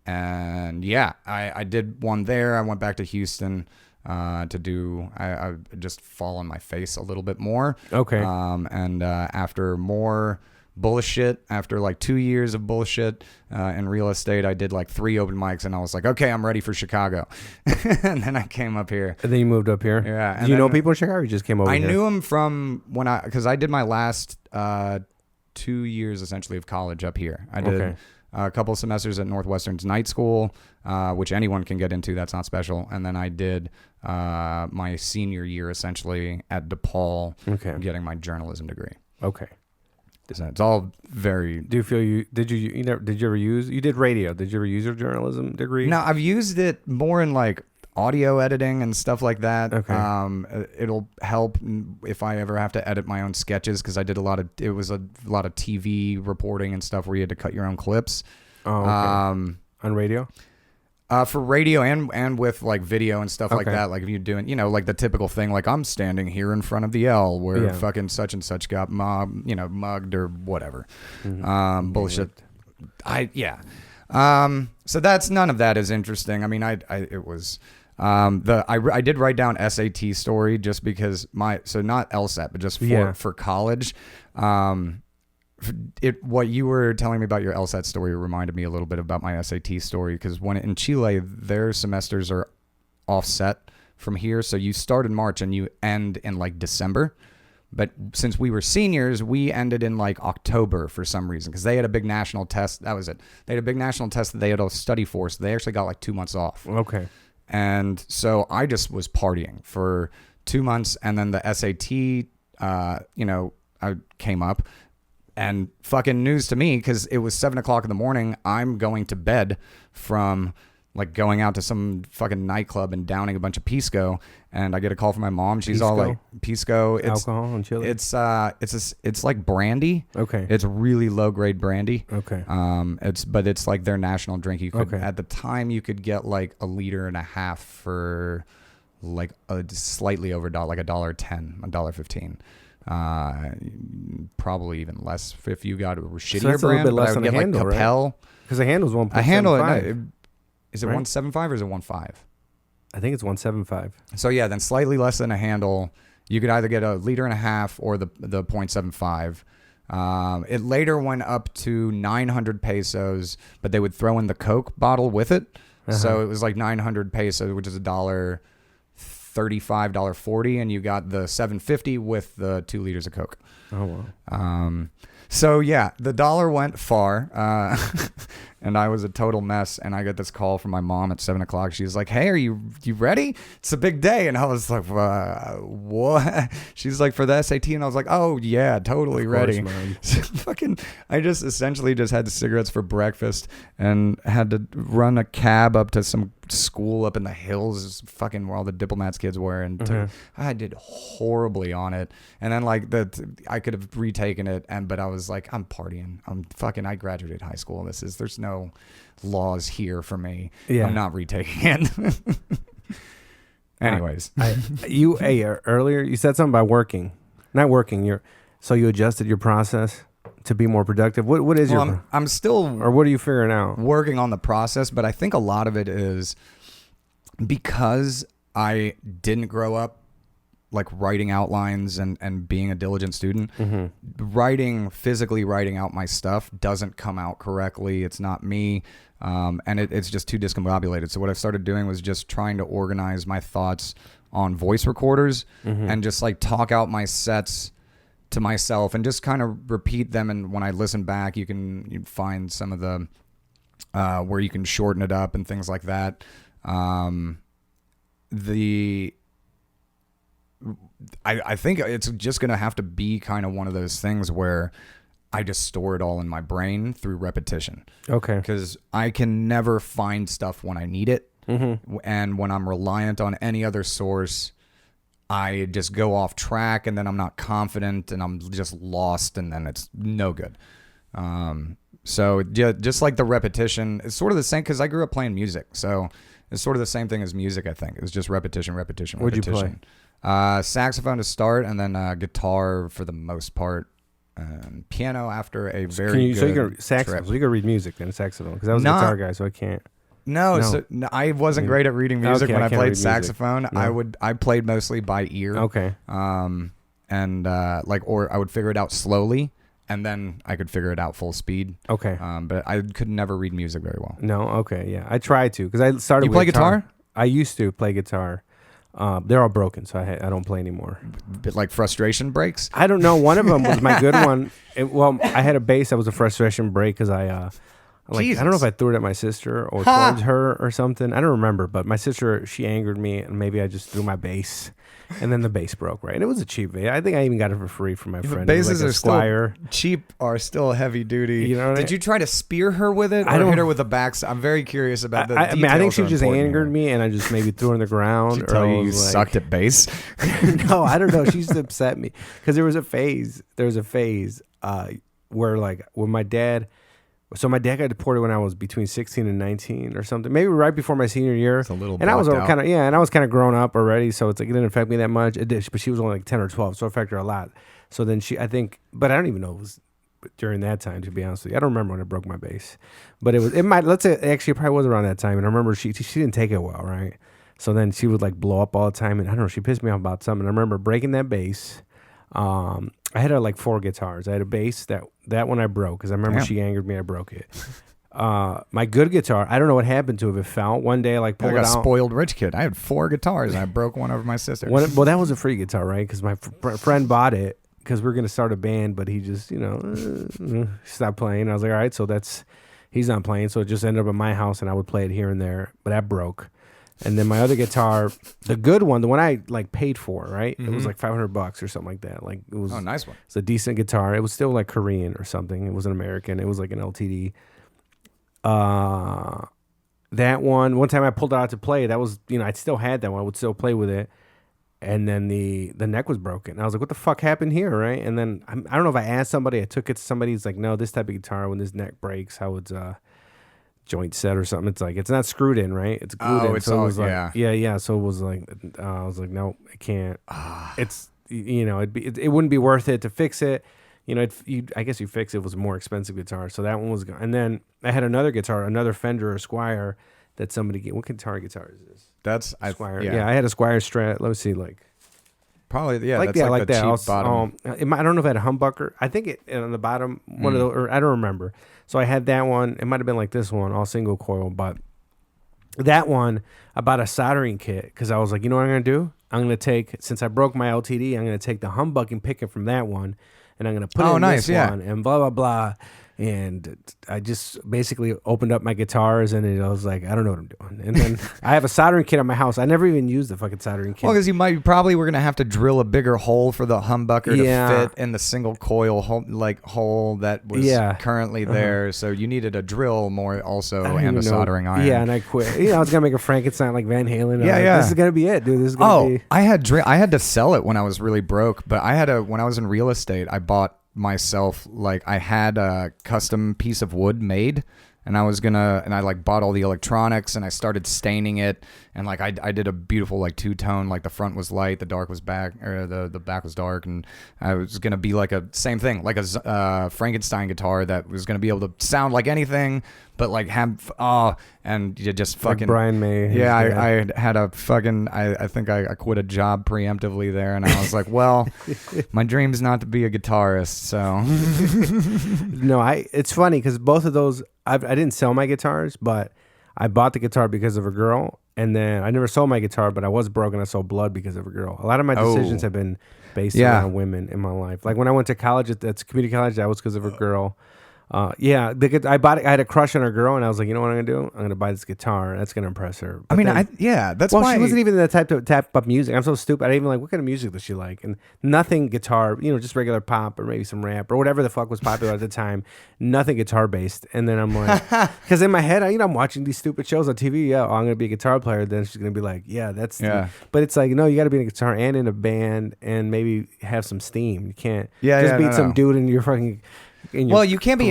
And yeah, I did one there. I went back to Houston. To do, I just fall on my face a little bit more. Okay. And after more bullshit, after like 2 years of bullshit in real estate, I did like 3 open mics, and I was like, okay, I'm ready for Chicago. And then I came up here. And then you moved up here. Yeah. Do you know people in Chicago? Or you just came over here? I knew them from because I did my last 2 years essentially of college up here. I did. A couple semesters at Northwestern's night school, which anyone can get into. That's not special. And then I did my senior year essentially at DePaul, getting my journalism degree. Okay. So it's all very. Do you feel did you ever use? You did radio. Did you ever use your journalism degree? No, I've used it more in like audio editing and stuff like that. Okay. It'll help if I ever have to edit my own sketches because I did a lot of TV reporting and stuff where you had to cut your own clips. Oh, okay. On radio? For radio and with like video and stuff like that. Like if you're doing, like the typical thing, like I'm standing here in front of the L where fucking such and such got mugged or whatever. Bullshit. So that's none of that is interesting. I mean, it was I did write down SAT story just because so not LSAT, but just for college. What you were telling me about your LSAT story reminded me a little bit about my SAT story, because when in Chile, their semesters are offset from here. So you start in March and you end in like December. But since we were seniors, we ended in like October for some reason, because they had a big national test. That was it. They had a big national test that they had to study for. So they actually got like 2 months off. Okay. And so I just was partying for 2 months. And then the SAT, I came up. And fucking news to me, because it was 7 o'clock in the morning. I'm going to bed from like going out to some fucking nightclub and downing a bunch of pisco. And I get a call from my mom. She's all like, pisco. It's alcohol in Chile. It's like brandy. Okay. It's really low grade brandy. Okay. It's like their national drink. You could, okay. At the time you could get like 1.5 liters for like slightly over $1, like $1.10, $1.15. Probably even less if you got a shittier so that's brand. A little bit less than get a handle, like Capel. Because a handle's 1.75. A handle, is it right? 1.75 or is it 1.5? I think it's 1.75. So yeah, then slightly less than a handle. You could either get 1.5 liters or the 0.75. It later went up to 900 pesos, but they would throw in the Coke bottle with it. So it was like 900 pesos, which is $1.35, $1.40, and you got the 750 with the 2 liters of Coke. Oh wow. So yeah, the dollar went far, and I was a total mess. And I get this call from my mom at 7 o'clock. She's like, "Hey, are you ready? It's a big day." And I was like, "What?" She's like, "For the SAT," and I was like, "Oh yeah, totally ready." So I just essentially just had cigarettes for breakfast and had to run a cab up to some school up in the hills, fucking where all the diplomats kids were, and I did horribly on it. And then like I could have retaken it, but I was like, I'm partying. I graduated high school. There's no laws here for me. Yeah. I'm not retaking it. Anyways, earlier you said something about working, not working. So you adjusted your process to be more productive. What is I'm still, or what are you figuring out? Working on the process, but I think a lot of it is because I didn't grow up like writing outlines and being a diligent student. Physically writing out my stuff doesn't come out correctly. It's not me. And it's just too discombobulated. So what I started doing was just trying to organize my thoughts on voice recorders and just like talk out my sets to myself and just kind of repeat them. And when I listen back, you find some of the where you can shorten it up and things like that. I think it's just going to have to be kind of one of those things where I just store it all in my brain through repetition. Okay. Because I can never find stuff when I need it. And when I'm reliant on any other source, I just go off track, and then I'm not confident, and I'm just lost, and then it's no good. So just like the repetition, it's sort of the same, because I grew up playing music. So it's sort of the same thing as music, I think. It's just repetition. What'd you play? Saxophone to start, and then guitar for the most part. Piano after a very good saxophone. trip. So you can read music then, saxophone, because I was a guitar guy, so I can't. No. I wasn't great at reading music when I played saxophone. No. I played mostly by ear. Okay. Or I would figure it out slowly, and then I could figure it out full speed. Okay. But I could never read music very well. No. Okay. Yeah, I tried to, because I started. You play guitar? I used to play guitar. They're all broken, so I don't play anymore. Bit like frustration breaks? I don't know. One of them was my good one. I had a bass that was a frustration break, because I don't know if I threw it at my sister or towards her or something. I don't remember, but my sister, she angered me, and maybe I just threw my bass, and then the bass broke, right? And it was a cheap bass. I think I even got it for free from my friend. Basses like are Squire. still cheap, are still heavy duty. You know, did you try to spear her with it, or hit her with the backs? I'm very curious about the details. I think she just angered me, and I just maybe threw her on the ground. Did she tell you sucked at bass? No, I don't know. She used to upset me, because there was a phase where when my dad. So my dad got deported when I was between 16 and 19 or something, maybe right before my senior year. It's a little, and I was and I was kind of grown up already, so it's like it didn't affect me that much. It did, but she was only like 10 or 12, so it affected her a lot. So then but I don't even know if it was during that time, to be honest with you. I don't remember when I broke my bass, but let's say actually it probably was around that time. And I remember she didn't take it well, right? So then she would like blow up all the time, and I don't know, she pissed me off about something. I remember breaking that bass. I had like 4 guitars. I had a bass that one I broke because I remember she angered me. I broke it. My good guitar, I don't know what happened to it. It fell one day. I like pulled it out. Spoiled rich kid. I had 4 guitars and I broke one over my sister. Well, that was a free guitar, right? Because my friend bought it because we were gonna start a band, but he just stopped playing. I was like, all right, so he's not playing, so it just ended up at my house, and I would play it here and there. But that broke. And then my other guitar, the good one, the one I like paid for, right? It was like $500 or something like that. Like it was. Oh, nice one. It's a decent guitar. It was still like Korean or something. It wasn't American. It was like an LTD. That one time I pulled it out to play. That was, I still had that one. I would still play with it. And then the neck was broken. I was like, what the fuck happened here, right? And then I don't know if I asked somebody. I took it to somebody. He's like, no, this type of guitar, when this neck breaks, how it's joint set or something. It's like, it's not screwed in, right? It's glued in. It's so all, it was like, yeah. So it was like, I was like, no, I can't. It's, it wouldn't be worth it to fix it. I guess you fix it. It was a more expensive guitar. So that one was gone. And then I had another guitar, another Fender or Squier that somebody gave. What guitar is this? That's Squier. Yeah, I had a Squier Strat. Let me see, probably, yeah, like that's that, like like the that. cheap bottom. I don't know if I had a humbucker. I think it on the bottom, one of those, or I don't remember. So I had that one. It might have been like this one, all single coil. But that one, I bought a soldering kit because I was like, you know what I'm going to do? I'm going to take, since I broke my LTD, I'm going to take the humbucking picking from that one, and I'm going to put it in this one, and blah, blah, blah. And I just basically opened up my guitars, and I was like, I don't know what I'm doing. And then I have a soldering kit at my house. I never even used the fucking soldering kit. Well, because you probably were going to have to drill a bigger hole for the humbucker to fit in the single coil hole that was currently there. So you needed a drill more also and a soldering iron. Yeah, and I quit. I was going to make a Frankenstein like Van Halen. Yeah. This is going to be it, dude. This is going to be... I had to sell it when I was really broke, but when I was in real estate, I bought myself, like, I had a custom piece of wood made, and I like bought all the electronics, and I started staining it, and like I did a beautiful like 2-tone, like the front was light, the dark was back, or the back was dark, and I was gonna be like a same thing, like a Frankenstein guitar that was gonna be able to sound like anything, but like have and you just fucking like Brian May. Yeah, I had a fucking I think I quit a job preemptively there, and I was like, well, my dream's not to be a guitarist, so no, it's funny because both of those I didn't sell my guitars, but I bought the guitar because of a girl, and then I never sold my guitar, but I was broke and I sold blood because of a girl. A lot of my decisions have been based around women in my life. Like when I went to college, that's community college, that was because of a girl. I bought it. I had a crush on a girl, and I was like, you know what I'm gonna do? I'm gonna buy this guitar. That's gonna impress her. But that's why she wasn't even the type of music. I'm so stupid. I didn't even like, what kind of music does she like? And nothing guitar, just regular pop or maybe some rap or whatever the fuck was popular at the time. Nothing guitar based. And then I'm like, because in my head, I'm watching these stupid shows on TV. Yeah, I'm gonna be a guitar player. Then she's gonna be like, but it's like, no, you got to be in a guitar and in a band and maybe have some steam. You can't just beat some dude in your fucking. You can't be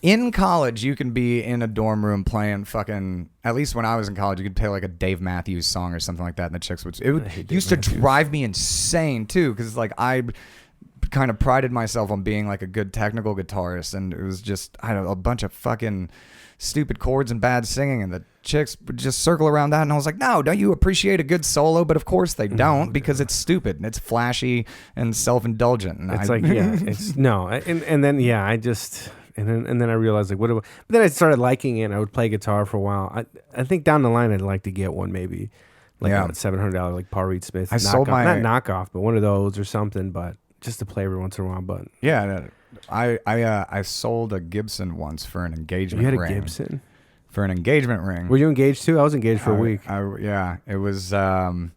in college. You can be in a dorm room playing fucking. At least when I was in college, you could play like a Dave Matthews song or something like that, and the chicks would. It used to drive me insane too, because like I kind of prided myself on being like a good technical guitarist, and it was just a bunch of fucking stupid chords and bad singing, and the chicks would just circle around that, and I was like, no, don't you appreciate a good solo? But of course they don't, because it's stupid and it's flashy and self-indulgent, and it's and then I realized like, but then I started liking it, and I would play guitar for a while. I think down the line I'd like to get one, maybe like a $700 like Paul Reed Smith not knockoff, but one of those or something, but just to play every once in a while. But I sold a Gibson once for an engagement ring. You had a Gibson? For an engagement ring. Were you engaged too? I was engaged for a week. It was, that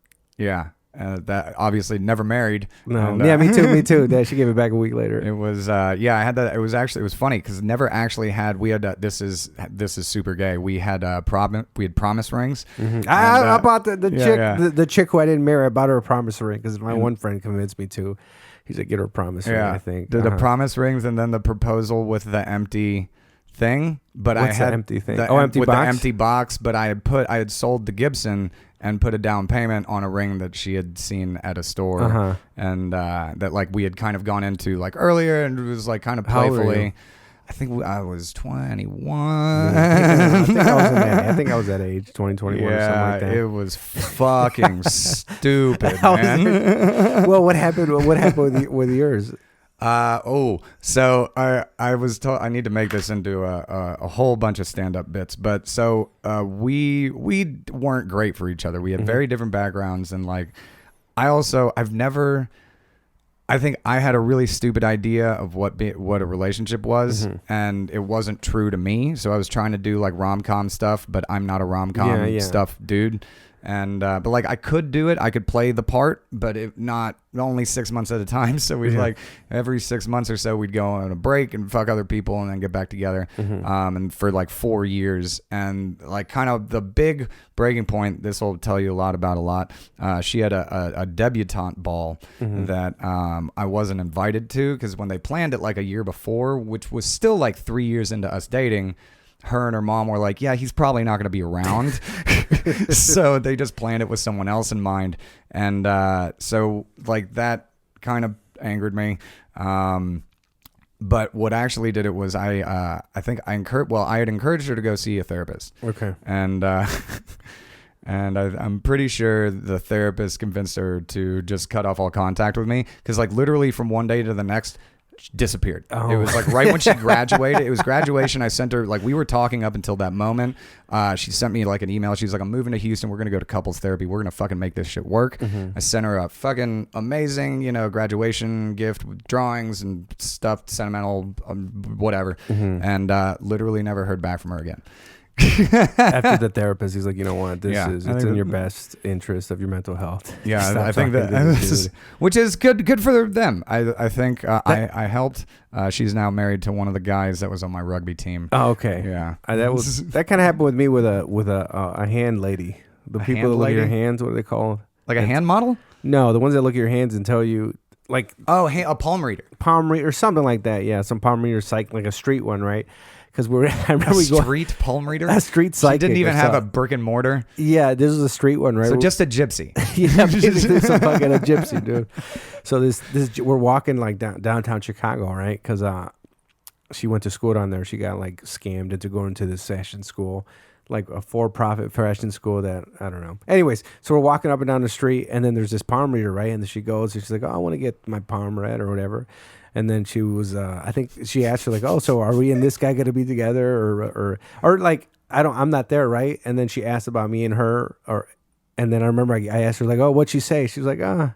obviously never married. No, me too. Yeah, she gave it back a week later. It was, I had that. It was funny because never actually had. We had this is super gay. We had promise rings. Mm-hmm. And, I bought the chick who I didn't marry. I bought her a promise ring because my one friend convinced me to. He's like, get her a promise ring. I think the promise rings, and then the proposal with the empty thing. But What's I had the empty thing. Empty box. The empty box. But I had sold the Gibson and put a down payment on a ring that she had seen at a store, and that like we had kind of gone into like earlier, and it was like kind of playfully. I think I was 21. Yeah, I think I was that age, 2021 or something like that. It was fucking stupid, man. Well, what happened? What happened with yours? So I was told I need to make this into a whole bunch of stand-up bits, but so we weren't great for each other. We had very different backgrounds, and like I think I had a really stupid idea of what a relationship was, and it wasn't true to me. So I was trying to do like rom-com stuff, but I'm not a rom-com stuff dude. And but like I could do it, I could play the part, but not only 6 months at a time. So we'd like every 6 months or so we'd go on a break and fuck other people and then get back together. And for like 4 years, and like kind of the big breaking point, this will tell you a lot. She had a debutante ball that I wasn't invited to, because when they planned it like a year before, which was still like 3 years into us dating, her and her mom were like, yeah, he's probably not going to be around. So they just planned it with someone else in mind. And so like that kind of angered me. But what actually did it was I think I had encouraged her to go see a therapist. Okay. And I'm pretty sure the therapist convinced her to just cut off all contact with me, because like literally from one day to the next, disappeared. It was like right when she graduated. It was graduation. I sent her, like, we were talking up until that moment. She sent me like an email. She's like, I'm moving to Houston. We're going to go to couples therapy. We're going to fucking make this shit work. I sent her a fucking amazing, graduation gift with drawings and stuff, sentimental, whatever. And literally never heard back from her again. After the therapist, he's like, you know what, it's in your best interest of your mental health. Yeah, I think that, which is good for them. I think I helped. She's now married to one of the guys that was on my rugby team. Oh, okay. Yeah, that kind of happened with me with a hand lady. The people that look at your hands, what are they called? Like a hand model? No, the ones that look at your hands and tell you, like, a palm reader, or something like that. Yeah, some palm reader psych, like a street one, right? Because I remember street palm reader. A street psychic. She didn't even have a brick and mortar. Yeah, this was a street one, right? So just a gypsy. Yeah, basically some fucking a gypsy, dude. So this we're walking like downtown Chicago, right? Because she went to school down there. She got like scammed into going to this fashion school, like a for-profit fashion school that I don't know. Anyways, so we're walking up and down the street, and then there's this palm reader, right? And then she goes, and she's like, "Oh, I want to get my palm read or whatever." And then she was, I think she asked her like, "Oh, so are we and this guy going to be together, or like I'm not there, right?" And then she asked about me and her, and then I remember I asked her like, "Oh, what'd she say?" She was like,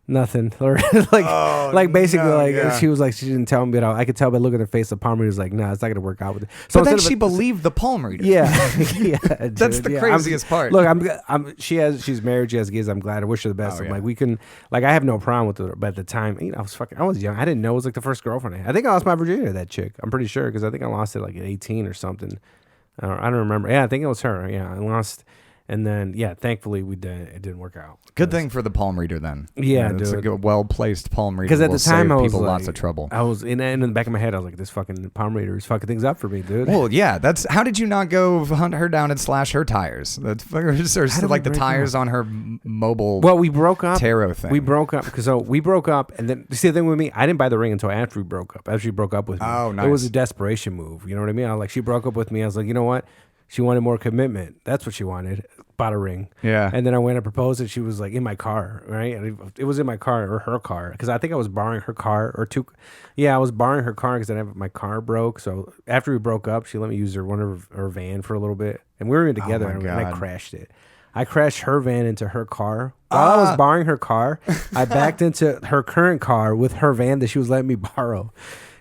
nothing, or like basically she was like, she didn't tell me, but I could tell by looking at her face the palm reader was like, nah, it's not gonna work out with it. So but then she believed the palm reader. Yeah, yeah, that's the craziest part. Look, she's married, she has kids. I'm glad. I wish her the best. Like we can, like I have no problem with her, but at the time, I was young. I didn't know it was like the first girlfriend. I think I lost my virginity to that chick. I'm pretty sure, because I think I lost it like at 18 or something. I don't remember. Yeah, I think it was her. Yeah, I lost. And then, thankfully it didn't work out. Good thing for the palm reader then. Yeah, it's a well-placed palm reader. Because at the time I was people like, lots of trouble. I was in the back of my head, I was like, this fucking palm reader is fucking things up for me, dude. Well, yeah, that's how did you not go hunt her down and slash her tires? That's like the tires on her mobile. Well, we broke up. Tarot thing. We broke up we broke up, and then see the thing with me, I didn't buy the ring until after we broke up. After she broke up with me. Oh, nice. It was a desperation move. You know what I mean? I was like, she broke up with me. I was like, you know what? She wanted more commitment. That's what she wanted. Bought a ring. Yeah. And then I went and proposed, and she was like in my car, right? And it was in my car or her car, because I think I was borrowing her car or two. Yeah, I was borrowing her car because my car broke. So after we broke up, she let me use one of her van for a little bit, and we were together, and I crashed it. I crashed her van into her car. While I was borrowing her car, I backed into her current car with her van that she was letting me borrow.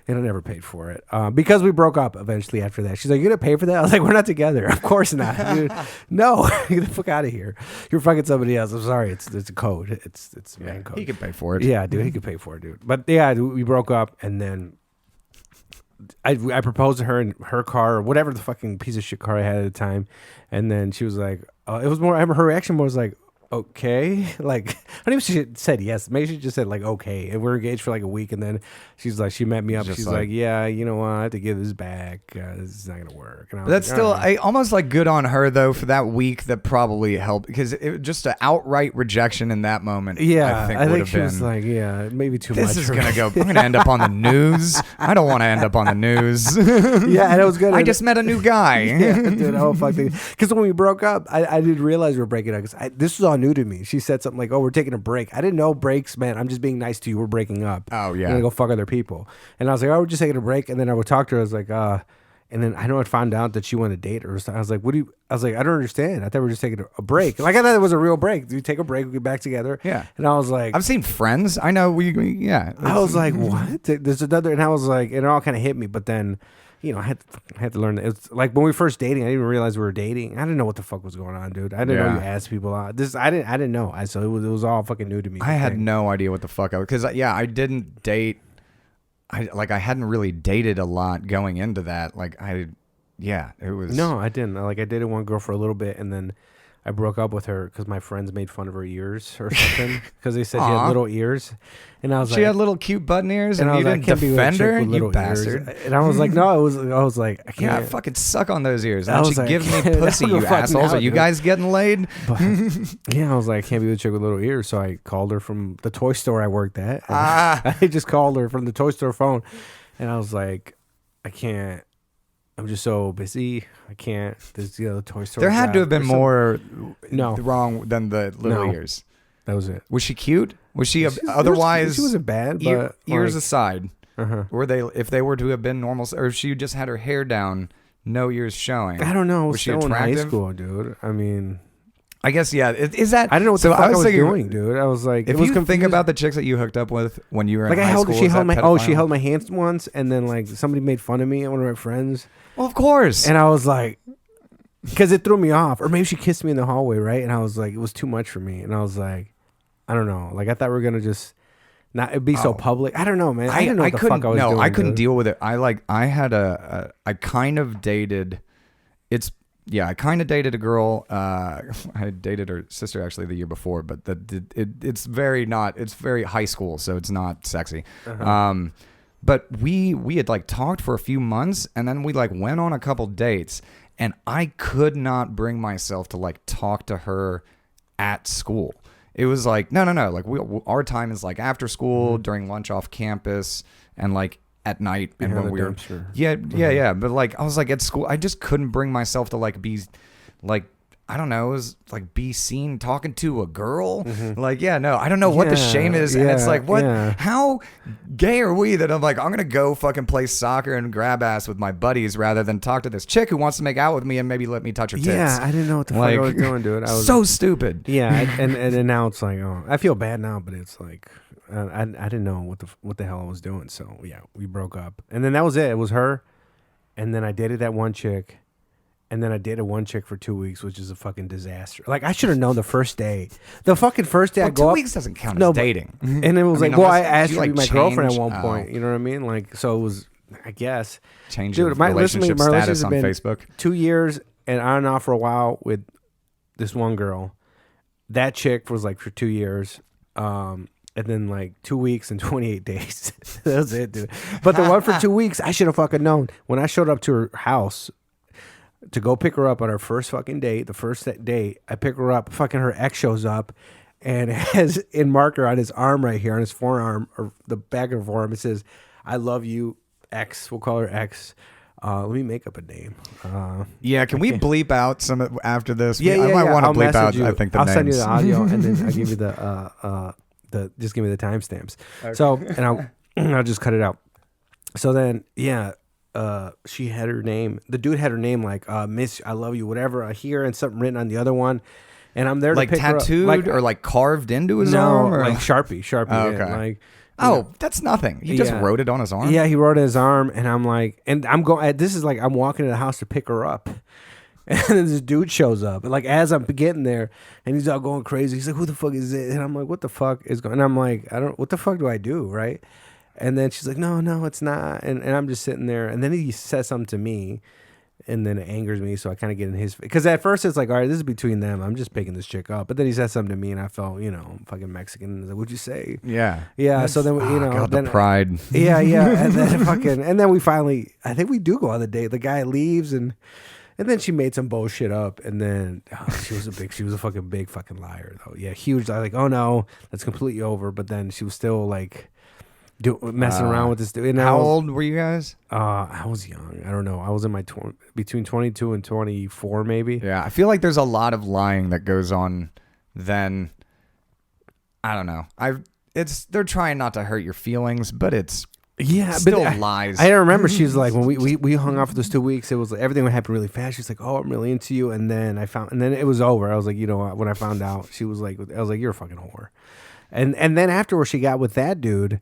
And I never paid for it because we broke up eventually after that. She's like, "You're going to pay for that?" I was like, "We're not together." Of course not, dude. No, get the fuck out of here. You're fucking somebody else. I'm sorry. It's a code. It's a man code. He could pay for it. Yeah, dude. He could pay for it, dude. But yeah, we broke up, and then I proposed to her in her car or whatever the fucking piece of shit car I had at the time. And then she was like, it was more, her reaction was like, okay. Like, I don't even she said yes. Maybe she just said like okay. And we're engaged for like a week, and then she's like, she met me up. Just She's like- like, yeah, you know what? I have to give this back. This is not gonna work. And I But was that's like, still, all right. I almost like good on her though for that week. That probably helped because just an outright rejection in that moment. Yeah, I think, I would think have she been. was like, yeah, maybe too much. This is for gonna me. go. I'm gonna end up on the news. I don't want to end up on the news. Yeah, and it was good. I just met a new guy. Yeah, dude, oh fuck. Because when we broke up, I didn't realize we were breaking up. Because this was all new to me. She said something like, "Oh, we're taking a break." I didn't know breaks meant I'm just being nice to you. We're breaking up. Oh, yeah. I'm gonna go fuck other people. And I was like, "Oh, we're just taking a break." And then I would talk to her. I was like, And then I know I found out that she wanted to date her. So I was like, "What do you?" I was like, "I don't understand. I thought we were just taking a break. Like I thought it was a real break. We take a break, we get back together." Yeah. And I was like, I've seen Friends. I know yeah. I was like, what? There's another, and I was like, and it all kind of hit me. But then, I had to learn that. It's like when we were first dating, I didn't even realize we were dating. I didn't know what the fuck was going on, dude. I didn't know Yeah. you asked people out. I didn't know. So it was all fucking new to me. I had no idea what the fuck I was because I didn't date. I hadn't really dated a lot going into that. It was No, I didn't. I dated one girl for a little bit, and then I broke up with her because my friends made fun of her ears or something because they said she had little ears, and I was She like, had little cute button ears, and I you was like, didn't I can't be with a defend chick her, with you little bastard. ears. And I was like, no, I was like, I Yeah, can't. fucking suck on those ears. I And was she like, gives me I pussy, don't you know fuck assholes. now, Are you dude. guys getting laid? But yeah, I was like, I can't be with a chick with little ears. So I called her from the toy store I worked at. I just called her from the toy store phone. And I was like, I can't. I'm just so busy. I can't. There's the toy store. There had to have been more wrong than the little No. ears. That was it. Was she cute? Was she She otherwise? wasn't bad, ears but aside, were if they were to have been normal, or if she just had her hair down, no ears showing? I don't know. I Was she still in high attractive? school, dude. I mean, I guess yeah. Is that? I didn't know what so the fuck I was thinking, doing, dude. I was like, If it was you think confusing. about the chicks that you hooked up with when you were in like high school, she is held that my she pedophile? held my hand once, and then like somebody made fun of me and one of my friends. Well, of course. And I was like, because it threw me off. Or maybe she kissed me in the hallway, right? And I was like, it was too much for me. And I was like, I don't know. Like, I thought we were going to just not it'd be so public. I don't know, man. I didn't know what the fuck I was doing. I couldn't dude. deal with it. I kind of dated. I kind of dated a girl. I dated her sister actually the year before, but it's very high school, so it's not sexy. But we had like talked for a few months, and then we like went on a couple dates, and I could not bring myself to like talk to her at school. It was like no. Like our time is like after school, during lunch off campus, and like at night, and when we were yeah. But like I was like at school, I just couldn't bring myself to like be like. I don't know, it was like be seen talking to a girl. Like, I don't know what the shame is. And it's like, how gay are we that I'm like, I'm going to go fucking play soccer and grab ass with my buddies rather than talk to this chick who wants to make out with me and maybe let me touch her tits. Yeah, I didn't know what the fuck I was doing, dude. I was so stupid. Yeah, and now it's like, oh, I feel bad now, but it's like, I didn't know what the hell I was doing. So yeah, we broke up, and then that was it. It was her, and then I dated that one chick. And then I dated one chick for 2 weeks, which is a fucking disaster. Like, I should have known the first day. The fucking first day I go 2 up. weeks doesn't count No, as dating. And it was I mean, I asked you, her to like, be my girlfriend at change? one point. You know what I mean? Like, so it was, I guess. Change Dude, your my relationship relationship status on been Facebook. 2 years and on and off for a while with this one girl. That chick was like for 2 years. And then like 2 weeks and 28 days. That was it, dude. But the one for 2 weeks, I should have fucking known. When I showed up to her house to go pick her up on our first fucking date, the first date, I pick her up, fucking her ex shows up and has in marker on his arm right here, on his forearm, or the back of her forearm, it says, I love you, X. We'll call her X. Let me make up a name. Can we bleep out some after this? Yeah, I might want to I'll bleep out, message you. I think, the I'll names. send you the audio and then I'll give you the just give me the timestamps. Okay. So, and I'll just cut it out. So then, she had her name. The dude had her name like Miss I love you, whatever. I hear and something written on the other one, and I'm there like to pick tattooed her up. or like carved into his arm, or like Sharpie. Oh, okay. Like, that's nothing. He just wrote it on his arm. Yeah, he wrote it on his arm, and I'm like, and I'm going. This is like I'm walking to the house to pick her up. And then this dude shows up, and like as I'm getting there, and he's all going crazy. He's like, "Who the fuck is it?" And I'm like, "What the fuck is going?" And I'm like, "I don't. What the fuck do I do?" Right? And then she's like, "No, it's not." And I'm just sitting there, and then he says something to me, and then it angers me, so I kind of get in his, because at first it's like, all right, this is between them, I'm just picking this chick up, but then he said something to me and I felt, I'm fucking Mexican, like, what'd you say? Yeah. So then God, then the pride. Yeah, and then and then we finally, I think we do go on the date. The guy leaves, and then she made some bullshit up, and then she was a fucking big fucking liar though. Yeah, huge. I was like, oh no, that's completely over. But then she was still like messing around with this dude. And how old were you guys? I was young. I don't know. I was in my between 22 and 24 maybe. Yeah, I feel like there's a lot of lying that goes on. Then I don't know. They're trying not to hurt your feelings, but it's still lies. I remember she was like, when we hung out for those 2 weeks, it was like everything would happen really fast. She's like, oh, I'm really into you, and then it was over. I was like, when I found out, she was like, I was like, you're a fucking whore, and then afterwards she got with that dude,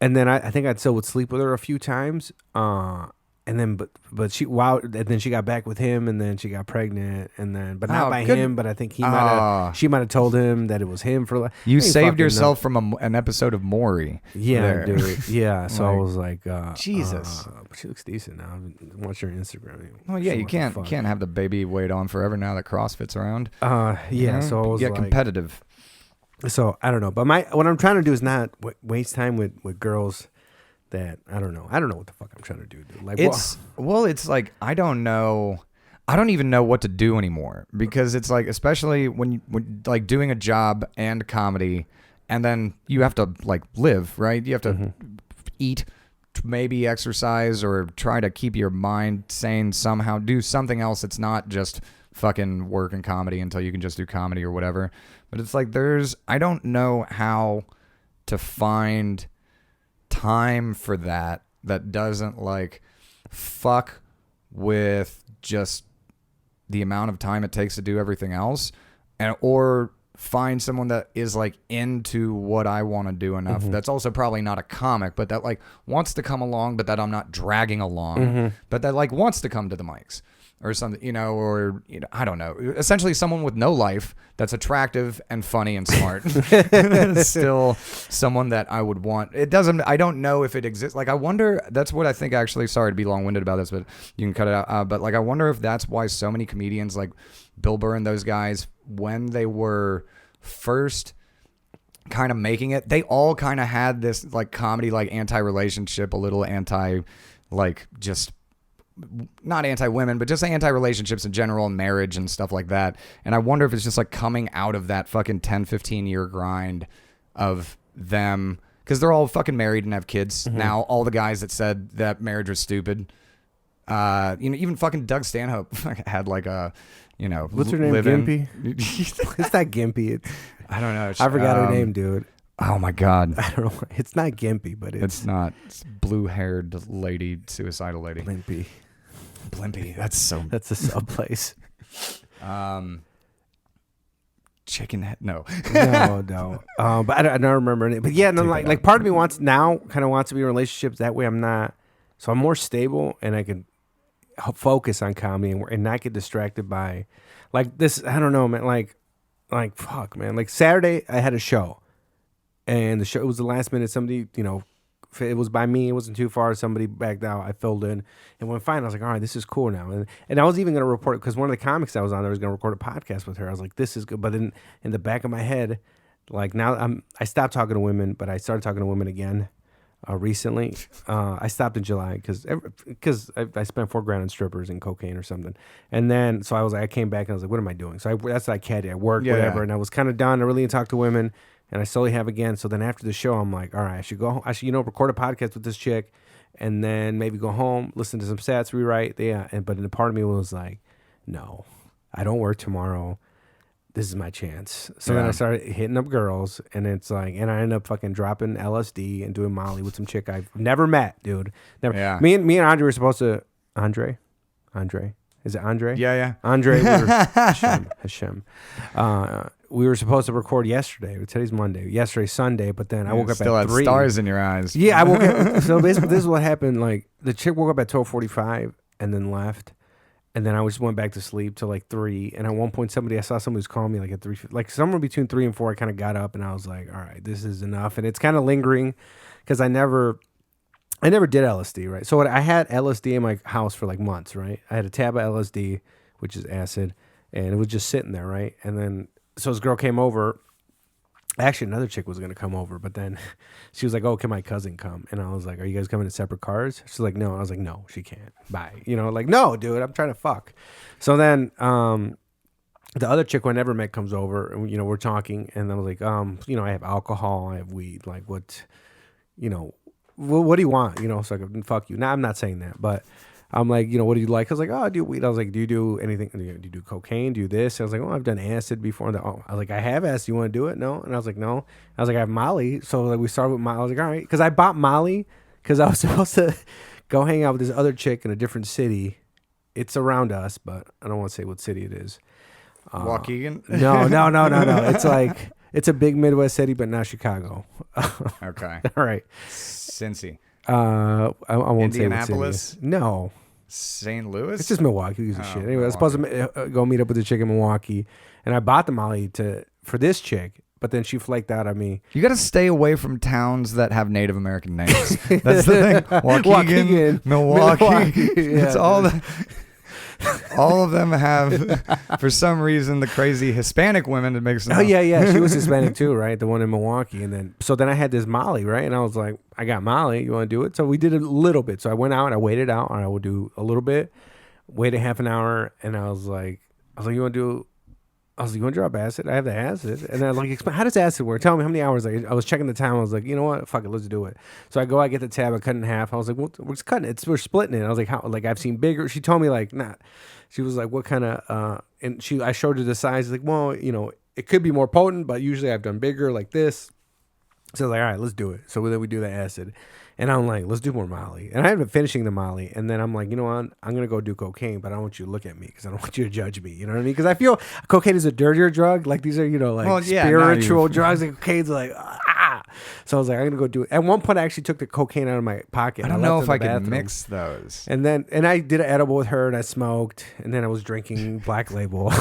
and then I think I still would sleep with her a few times, and then but she and then she got back with him, and then she got pregnant, and then not by him, but I think she might have told him that it was him for like. You saved yourself from an episode of Maury. Yeah, dude. Yeah, so I was like, Jesus. But she looks decent now. I watch her Instagram. Oh yeah, you can't have the baby weight on forever now that CrossFit's around. Yeah. So I was get competitive. So I don't know, but what I'm trying to do is not waste time with girls that I don't know. I don't know what the fuck I'm trying to do, dude. Like, it's like I don't know. I don't even know what to do anymore, because it's like, especially when like doing a job and comedy, and then you have to like live, right? You have to eat, maybe exercise, or try to keep your mind sane somehow. Do something else that's not just fucking work and comedy until you can just do comedy or whatever. But it's like I don't know how to find time for that doesn't like fuck with just the amount of time it takes to do everything else, or find someone that is like into what I want to do enough. That's also probably not a comic, but that like wants to come along, but that I'm not dragging along, but that like wants to come to the mics or something, or I don't know. Essentially, someone with no life that's attractive and funny and smart. Still someone that I would want. I don't know if it exists. Like, I wonder, that's what I think actually, sorry to be long-winded about this, but you can cut it out. But like, I wonder if that's why so many comedians like Bill Burr and those guys, when they were first kind of making it, they all kind of had this like comedy, like anti-relationship, a little anti, like just not anti-women, but just anti-relationships in general, and marriage and stuff like that. And I wonder if it's just like coming out of that fucking 10-15 year grind of them, because they're all fucking married and have kids now. All the guys that said that marriage was stupid, even fucking Doug Stanhope had like a, what's her name? Gimpy. It's not Gimpy. I don't know. I forgot her name, dude. Oh my God. I don't know. It's not Gimpy, but it's not. It's blue-haired lady, suicidal lady. Blimpy. That's a sub place. Chicken head. No. No. But I don't remember it. But yeah, no, like part of me wants to be in relationships. That way I'm not. So I'm more stable, and I can focus on comedy and not get distracted by like this. I don't know, man. Like fuck, man. Like Saturday I had a show. And the show, it was the last minute. Somebody, it was by me. It wasn't too far. Somebody backed out. I filled in. And when fine, I was like, all right, this is cool now. And I was even going to report it, because one of the comics I was on there was going to record a podcast with her. I was like, this is good. But in the back of my head, like now I stopped talking to women, but I started talking to women again recently. I stopped in July because I spent $4,000 on strippers and cocaine or something. And then, so I was like, I came back and I was like, what am I doing? So that's like caddy. I worked, whatever. Yeah. And I was kind of done. I really didn't talk to women. And I slowly have again. So then after the show, I'm like, all right, I should record a podcast with this chick, and then maybe go home, listen to some stats, rewrite. Yeah. But in a part of me was like, no, I don't work tomorrow. This is my chance. So then I started hitting up girls, and it's like, and I ended up fucking dropping LSD and doing Molly with some chick I've never met, dude. Never. Yeah. Me and Andre were supposed to, Andre? Is it Andre? Yeah. Andre, Hashem. We were supposed to record yesterday. Today's Monday. Yesterday's Sunday, but then I woke up still at had 3. Stars in your eyes. Yeah, I woke up. So basically, this is what happened. Like, the chick woke up at 12:45 and then left, and then I just went back to sleep till like 3. And at one point, I saw somebody was calling me like at 3, like somewhere between 3 and 4. I kind of got up and I was like, all right, this is enough. And it's kind of lingering, because I never I never did LSD, right? So I had LSD in my house for like months, right? I had a tab of LSD, which is acid, and it was just sitting there, right? And then, so this girl came over. Actually, another chick was going to come over, but then she was like, oh, can my cousin come? And I was like, are you guys coming in separate cars? She's like, no. I was like, no, she can't. Bye. You know, like, no, dude, I'm trying to fuck. So then the other chick who I never met comes over, and, you know, we're talking, and I was like, you know, I have alcohol, I have weed. Like, what, you know, what do you want? You know, so I can fuck you. Now, I'm not saying that, but I'm like, you know, what do you like? I was like, oh, I do weed. I was like, do you do anything? Do you do cocaine? Do you this? I was like, oh, I've done acid before. I was like, I have acid. You want to do it? No. And I was like, no. I was like, I have Molly. So like we started with Molly. I was like, all right. Because I bought Molly because I was supposed to go hang out with this other chick in a different city. It's around us, but I don't want to say what city it is. Waukegan? No. It's like, it's a big Midwest city, but not Chicago. Okay. All right. Cincy. I won't say what Indianapolis? city. No. St. Louis? It's just Milwaukee. Who gives a shit? Anyway, I was Milwaukee. supposed to go meet up with the chick in Milwaukee, and I bought the Molly for this chick, but then she flaked out on me. You got to stay away from towns that have Native American names. That's the thing. Waukegan, Milwaukee. It's all of them have, for some reason, the crazy Hispanic women that makes them. Oh yeah. She was Hispanic too, right? The one in Milwaukee, and then I had this Molly, right? And I was like, I got Molly. You want to do it? So we did a little bit. So I went out and I waited out, and I would do a little bit, waited half an hour, and I was like, you want to do? I was like, you want to drop acid? I have the acid. And then I was like, how does acid work? Tell me how many hours. I was checking the time. I was like, you know what? Fuck it. Let's do it. So I get the tab. I cut it in half. I was like, well, we're just cutting it. We're splitting it. I was like, how? Like, I've seen bigger. She told me like, nah. She was like, what kind of, and I showed her the size. Like, well, you know, it could be more potent, but usually I've done bigger like this. So I was like, all right, let's do it. So then we do the acid. And I'm like, let's do more Molly. And I ended up finishing the Molly. And then I'm like, you know what? I'm going to go do cocaine, but I don't want you to look at me because I don't want you to judge me. You know what I mean? Because I feel cocaine is a dirtier drug. Like these are, you know, like spiritual drugs. Like cocaine's like, ah. So I was like, I'm going to go do it. At one point, I actually took the cocaine out of my pocket. I don't know if I could mix those. And I did an edible with her and I smoked. And then I was drinking Black Label.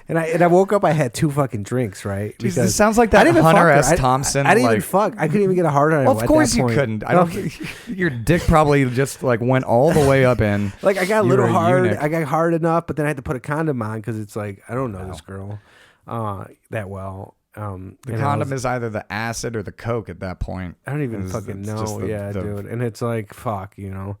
And I woke up, I had 2 fucking drinks, right? Jeez, this sounds like that Hunter S. Thompson. I didn't even fuck. I couldn't even get a hard on. Well, of course you couldn't. I don't. Your dick probably just like went all the way up in. Like I got a little hard. Eunuch. I got hard enough, but then I had to put a condom on because it's like I don't know this girl that well. The condom is either the acid or the coke at that point. I don't even fucking know. Dude. And it's like fuck, you know.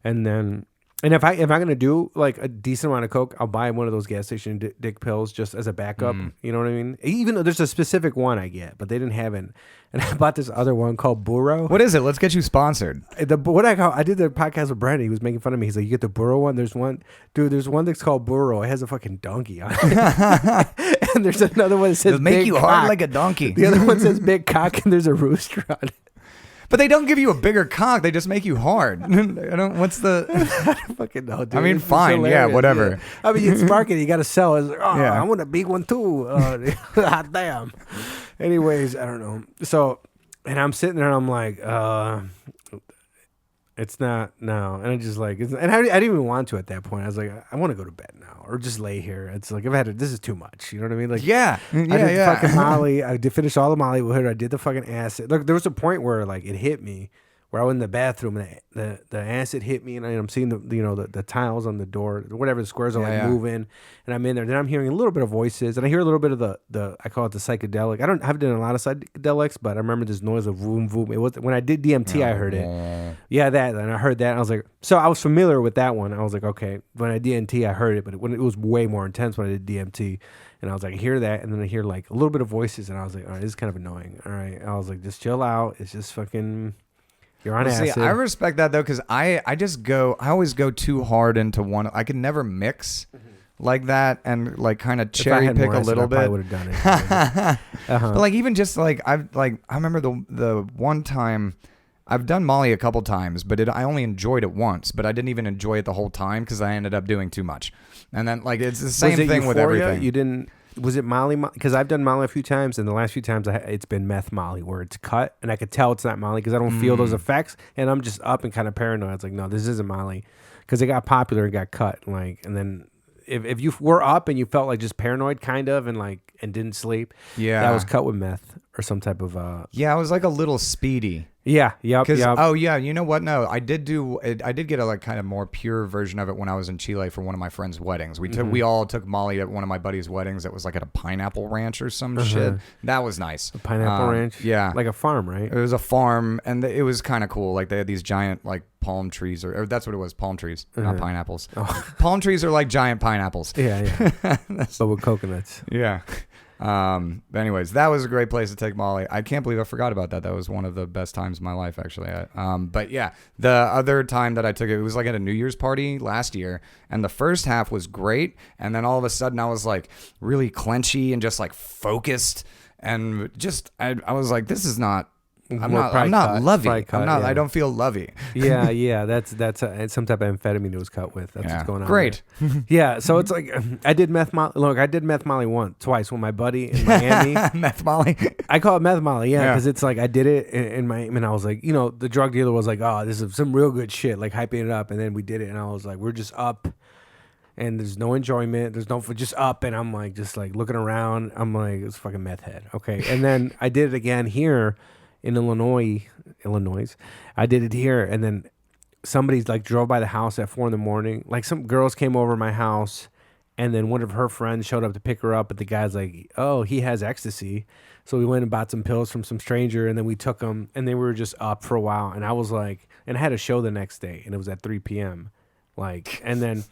And then. And if I'm gonna do like a decent amount of coke, I'll buy one of those gas station dick pills just as a backup. You know what I mean? Even though there's a specific one I get, but they didn't have it. And I bought this other one called Burro. What is it? Let's get you sponsored. I did the podcast with Brandon. He was making fun of me. He's like, "You get the Burro one." There's one that's called Burro. It has a fucking donkey on it. And there's another one that says "It'll make big you cock. hard like a donkey." The other one says big cock, and there's a rooster on it. But they don't give you a bigger cock. They just make you hard. I don't. What's the? I don't fucking know, dude. I mean, fine. Yeah, whatever. Yeah. I mean, it's marketing. You got to sell. It's like, I want a big one too. Hot damn. Anyways, I don't know. So, and I'm sitting there and I'm like, it's not no. And I just like, and I didn't even want to at that point. I was like, I want to go to bed now or just lay here. It's like, this is too much. You know what I mean? Like, I did fucking Molly. I did finish all the Molly with her. I did the fucking acid. Look, there was a point where like it hit me where I was in the bathroom and the acid hit me and I'm seeing the tiles on the door, whatever the squares are moving, and I'm in there. Then I'm hearing a little bit of voices and I hear a little bit of the I call it the psychedelic. I haven't done a lot of psychedelics, but I remember this noise of vroom vroom. It was when I did DMT, I heard it. Yeah, that, and I heard that and I was like, so I was familiar with that one. I was like, okay, when I did DMT, I heard it, but when it was way more intense when I did DMT. And I was like, I hear that, and then I hear like a little bit of voices, and I was like, all right, this is kind of annoying. All right, I was like, just chill out. It's just fucking. You're on acid. See, I respect that though, because I always go too hard into one. I could never mix like that and like kind of cherry pick a little bit. I would have done it. But like even just like I remember the one time. I've done Molly a couple times, but I only enjoyed it once. But I didn't even enjoy it the whole time because I ended up doing too much. And then like it's the same thing with everything. You didn't. Was it Molly? Because I've done Molly a few times, and the last few times it's been meth Molly, where it's cut, and I could tell it's not Molly because I don't feel those effects, and I'm just up and kind of paranoid. It's like, no, this isn't Molly, because it got popular and got cut, like, and then if you were up and you felt like just paranoid, kind of, and like and didn't sleep, that was cut with meth, or some type of Yeah, I was like a little speedy. Yeah, yep. Oh yeah, you know what? No, I did get a like kind of more pure version of it when I was in Chile for one of my friends' weddings. We all took Molly at one of my buddies' weddings. That was like at a pineapple ranch or some shit. That was nice. A pineapple ranch. Yeah, like a farm, right? It was a farm, and it was kind of cool. Like they had these giant like palm trees, or that's what it was, palm trees, not pineapples. Oh. Palm trees are like giant pineapples. Yeah. But with coconuts. Yeah. But anyways, that was a great place to take Molly. I can't believe I forgot about that. That was one of the best times of my life, actually. But yeah, the other time that I took it was like at a New Year's party last year, and the first half was great, and then all of a sudden I was like really clenchy and just like focused, and just I was like, this is not. I'm not lovey. I don't feel lovey. Yeah. That's some type of amphetamine it was cut with. That's what's going on. Great. Yeah. So it's like I did meth Molly. Look, I did meth Molly twice with my buddy in Miami. Meth Molly. I call it meth Molly. Yeah, because it's like I did it in Miami, and I was like, the drug dealer was like, oh, this is some real good shit, like hyping it up, and then we did it, and I was like, we're just up. And there's no enjoyment. There's no just up, and I'm like just like looking around. I'm like, it's fucking meth head. Okay, and then I did it again here. In Illinois, I did it here, and then somebody's like drove by the house at 4 a.m. Like some girls came over my house, and then one of her friends showed up to pick her up, but the guy's like, "Oh, he has ecstasy," so we went and bought some pills from some stranger, and then we took them, and then we were just up for a while, and I was like, and I had a show the next day, and it was at 3 p.m. Like, and then,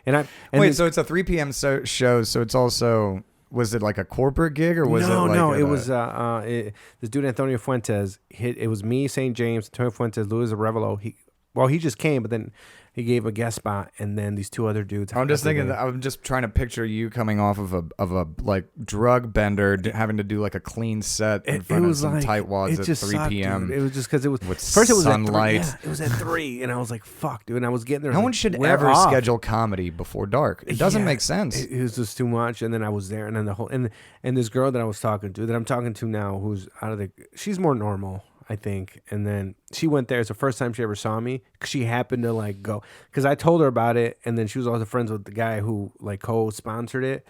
so it's a 3 p.m. show, so it's also. Was it like a corporate gig or was it like No, it was this dude Antonio Fuentes. It was me, St. James, Antonio Fuentes, Luis Arevalo. He just came, but then he gave a guest spot, and then these two other dudes. I'm just thinking. I'm just trying to picture you coming off of a like drug bender, having to do like a clean set in front of some tightwads at 3 p.m. Dude. It was just because it was with first. It was sunlight. At 3. Yeah, it was at 3, and I was like, "Fuck, dude!" And I was getting there. No one should ever schedule comedy before dark. It doesn't make sense. It was just too much. And then I was there, and then the whole and this girl that I was talking to, that I'm talking to now, who's she's more normal. I think. And then she went there. It's the first time she ever saw me. She happened to like go, because I told her about it, and then she was also friends with the guy who like co-sponsored it.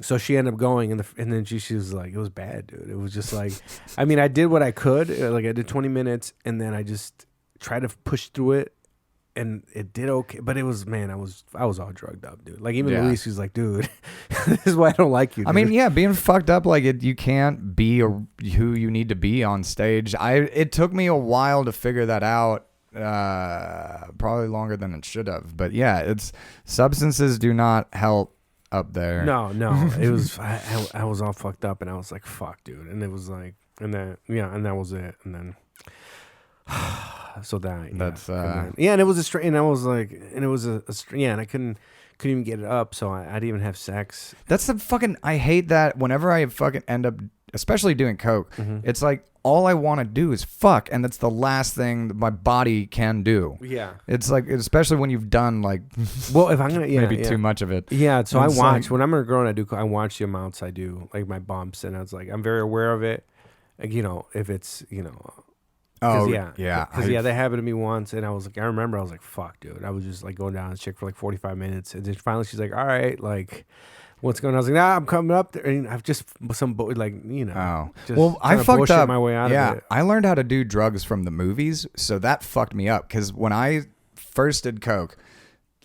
So she ended up going, and then she was like, it was bad, dude. It was just like, I mean, I did what I could. Like I did 20 minutes, and then I just tried to push through it, and it did okay. But it was, man, I was all drugged up, dude. Like even Luis was like, dude, this is why I don't like you, dude. I mean, yeah, being fucked up, like you can't be who you need to be on stage. It took me a while to figure that out. Probably longer than it should have. But yeah, substances do not help up there. No, it was I was all fucked up, and I was like, fuck, dude. And it was like, and that was it. And then so that's and it was and I was like, and it was and I couldn't even get it up, so I didn't even have sex. That's the fucking, I hate that whenever I fucking end up, especially doing coke, it's like all I want to do is fuck, and that's the last thing that my body can do. Yeah, it's like, especially when you've done like, well, if I'm gonna maybe too much of it. Yeah, so I watch when I'm a girl and I watch the amounts I do, like my bumps, and I was like, I'm very aware of it. Like, if it's Because they happened to me once, and I was like, I remember I was like, fuck, dude. I was just like going down and chick for like 45 minutes, and then finally she's like, all right, like, what's going on? I was like, nah, I'm coming up there, and I've just I fucked up my way out of it. I learned how to do drugs from the movies, so that fucked me up, because when I first did coke,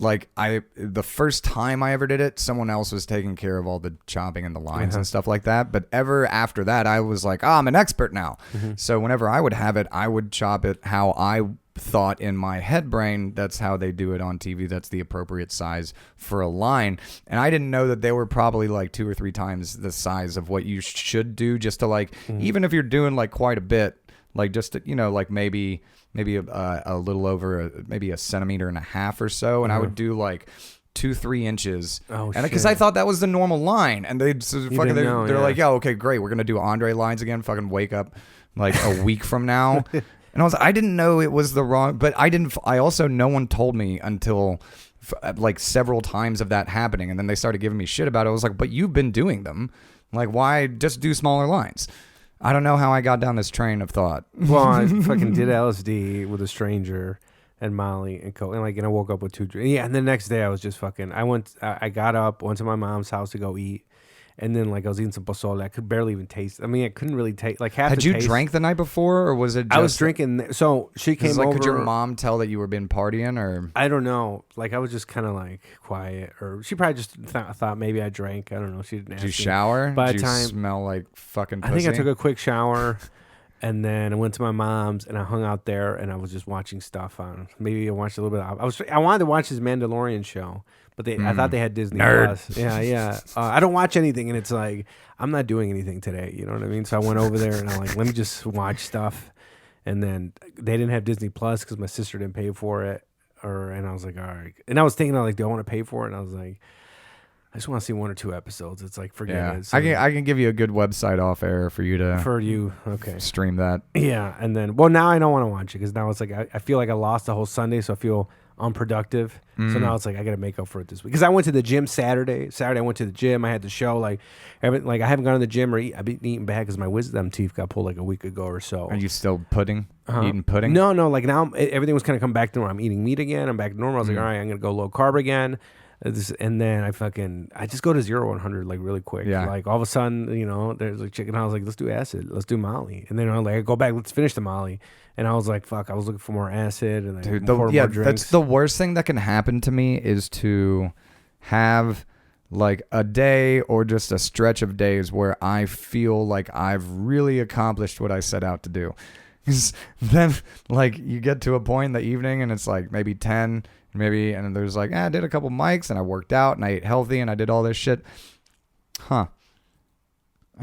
like the first time I ever did it, someone else was taking care of all the chopping and the lines and stuff like that. But ever after that, I was like, I'm an expert now. So whenever I would have it, I would chop it how I thought in my head brain. That's how they do it on TV. That's the appropriate size for a line. And I didn't know that they were probably like 2 or 3 times the size of what you should do, just to like, even if you're doing like quite a bit, like just to, like maybe a little over maybe 1.5 centimeters or so, and I would do like 2-3 inches. Oh, and because I thought that was the normal line, and they're like, yeah, okay, great, we're gonna do Andre lines again. Fucking wake up like a week from now. And I didn't know it was the wrong, but I also, no one told me until like several times of that happening, and then they started giving me shit about it. I was like, but you've been doing them, like, why just do smaller lines? I don't know how I got down this train of thought. Well, I fucking did LSD with a stranger and Molly and coke, and I woke up with 2 drinks. Yeah, and the next day I was just fucking. I got up, went to my mom's house to go eat, And then like I was eating some pozole. I could barely even taste. I mean, I couldn't really taste like half. Had the you taste. drank the night before, or was it? Just, I was drinking. So she came like, over. could your mom tell that you were been partying, or I don't know. Like I was just kind of like quiet, or she probably just thought maybe I drank. I don't know. She didn't ask did you me. shower? By did the you time smell like fucking pussy? I think I took a quick shower. And then I went to my mom's and I hung out there and I was just watching stuff on. Maybe I watched a little bit. I wanted to watch this Mandalorian show, but I thought they had Disney Plus. Yeah. I don't watch anything, and it's like I'm not doing anything today. You know what I mean? So I went over there and I'm like, let me just watch stuff. And then they didn't have Disney Plus because my sister didn't pay for it. And I was like, all right. And I was thinking, like, do I want to pay for it? And I was like, I just want to see 1 or 2 episodes. It's like, forget it. So I can give you a good website off air for you to okay, stream that. Yeah, and then now I don't want to watch it because now it's like I feel like I lost the whole Sunday, so I feel unproductive. So now it's like I got to make up for it this week because I went to the gym Saturday. I went to the gym. I had the show like everything. Like I haven't gone to the gym or I've been eating bad because my wisdom teeth got pulled like a week ago or so. Are you still eating pudding? No. Like now everything was kind of come back to normal. I'm eating meat again. I'm back to normal. I was like, all right, I'm gonna go low carb again. And then I just go to 0 100 like really quick. Yeah. Like all of a sudden, there's like chicken. I was like, let's do acid. Let's do Molly. And then I go back. Let's finish the Molly. And I was like, fuck. I was looking for more acid and more drinks. That's the worst thing that can happen to me is to have like a day or just a stretch of days where I feel like I've really accomplished what I set out to do. Because then like you get to a point in the evening and it's like maybe 10. And there's like, I did a couple mics and I worked out and I ate healthy and I did all this shit. I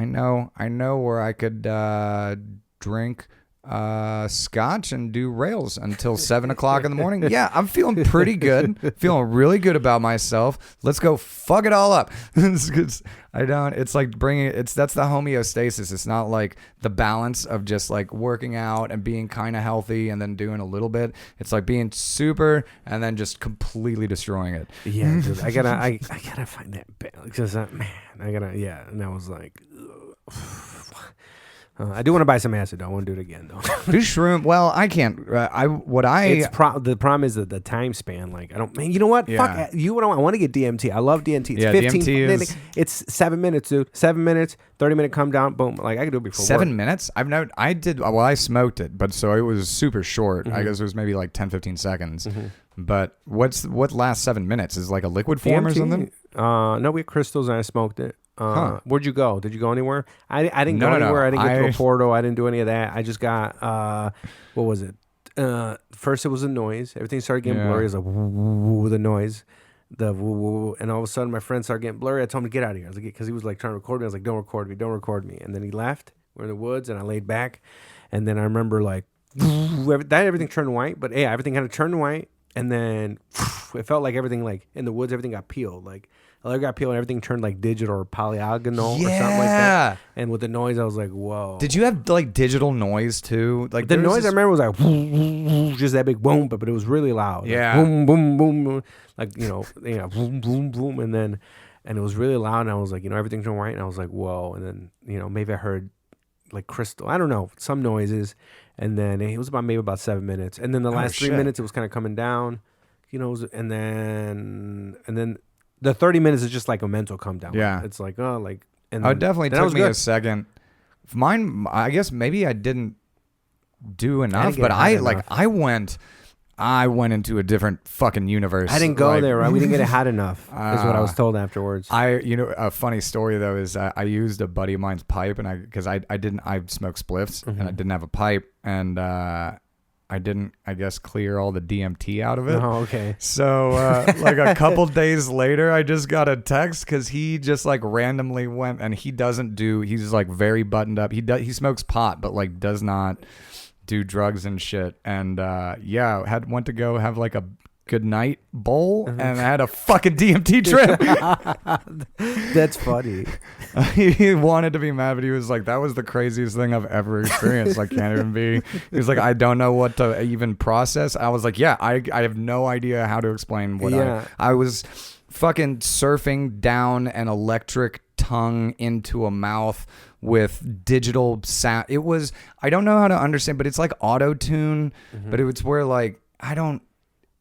know where I could drink scotch and do rails until 7 o'clock in the morning. Yeah, I'm feeling pretty good. Feeling really good about myself. Let's go fuck it all up. It's like that's the homeostasis. It's not like the balance of just like working out and being kind of healthy and then doing a little bit. It's like being super and then just completely destroying it. Yeah, dude, I gotta find that balance because and I was like, I do want to buy some acid though. I want to do it again though. Do shroom? Well, I can't. The problem is that the time span. Like I don't. Man, you know what? Yeah. Fuck. You. I want to get DMT. I love DMT. It's 15. DMT It's 7 minutes, dude. 7 minutes. 30-minute come down. Boom. Like I could do it before 7 work. minutes. I smoked it, but so it was super short. I guess it was maybe like 10-15 seconds. But what lasts 7 minutes? Is like a liquid form DMT? or something? No, we had crystals and I smoked it. Where'd you go? Did you go anywhere? I didn't go anywhere. No. I didn't get to a portal. I didn't do any of that. I just got what was it? First it was a noise. Everything started getting blurry. It was like woo, the noise, the woo, and all of a sudden my friend started getting blurry. I told him to get out of here. I was like, because he was like trying to record me. I was like, don't record me. And then he left. We're in the woods, and I laid back, and then I remember like everything turned white. But yeah, everything kind of turned white, and then it felt like everything like in the woods, everything got peeled. Like a layer got peeled and everything turned like digital or polygonal or something like that. And with the noise, I was like, whoa. Did you have like digital noise too? Like the noise I remember was like just that big boom, but it was really loud. Yeah. Like, boom, boom, boom, boom. Like, boom, boom, boom. And it was really loud. And I was like, everything turned white. And I was like, whoa. And then, maybe I heard like crystal. I don't know. Some noises. And then it was about 7 minutes. And then the last 3 minutes, it was kind of coming down, and then the 30 minutes is just like a mental come down. Yeah. It's like, oh, like, and it definitely took me good. a second. Mine, I guess maybe I didn't do enough, but I went into a different fucking universe. I didn't go there, right? We didn't get it hot enough, is what I was told afterwards. A funny story though is I used a buddy of mine's pipe, and I smoked spliffs, and I didn't have a pipe, and I didn't, I guess, clear all the DMT out of it. Oh, okay. So, like a couple days later, I just got a text because he just like randomly went, and he's like very buttoned up. He smokes pot, but like does not do drugs and shit. And went to go have like a good night bowl, and I had a fucking DMT trip. That's funny. He wanted to be mad, but he was like, that was the craziest thing I've ever experienced. Like, can't even be. He was like, I don't know what to even process. I was like, yeah, I have no idea how to explain what I was fucking surfing down an electric tongue into a mouth with digital sound. It was, I don't know how to understand, but it's like auto-tune, but it's where like,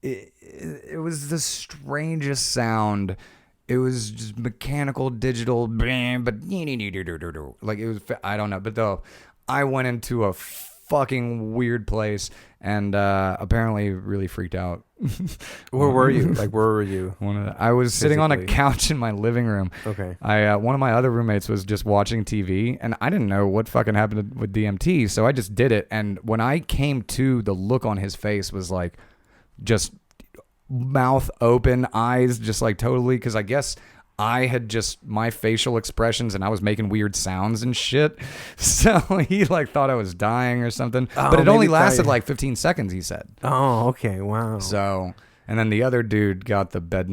it was the strangest sound. it was just mechanical, digital, but like it was. I don't know, but though I went into a fucking weird place and apparently really freaked out. Where were you? Like, where were you? I was sitting on a couch in my living room. Okay. One of my other roommates was just watching TV, and I didn't know what fucking happened with DMT, so I just did it. And when I came to, the look on his face was like, just mouth open, eyes just like totally, because I guess I had just my facial expressions and I was making weird sounds and shit. So he like thought I was dying or something. Oh, but it only lasted like 15 seconds, he said. Oh, okay. Wow. So, and then the other dude got the good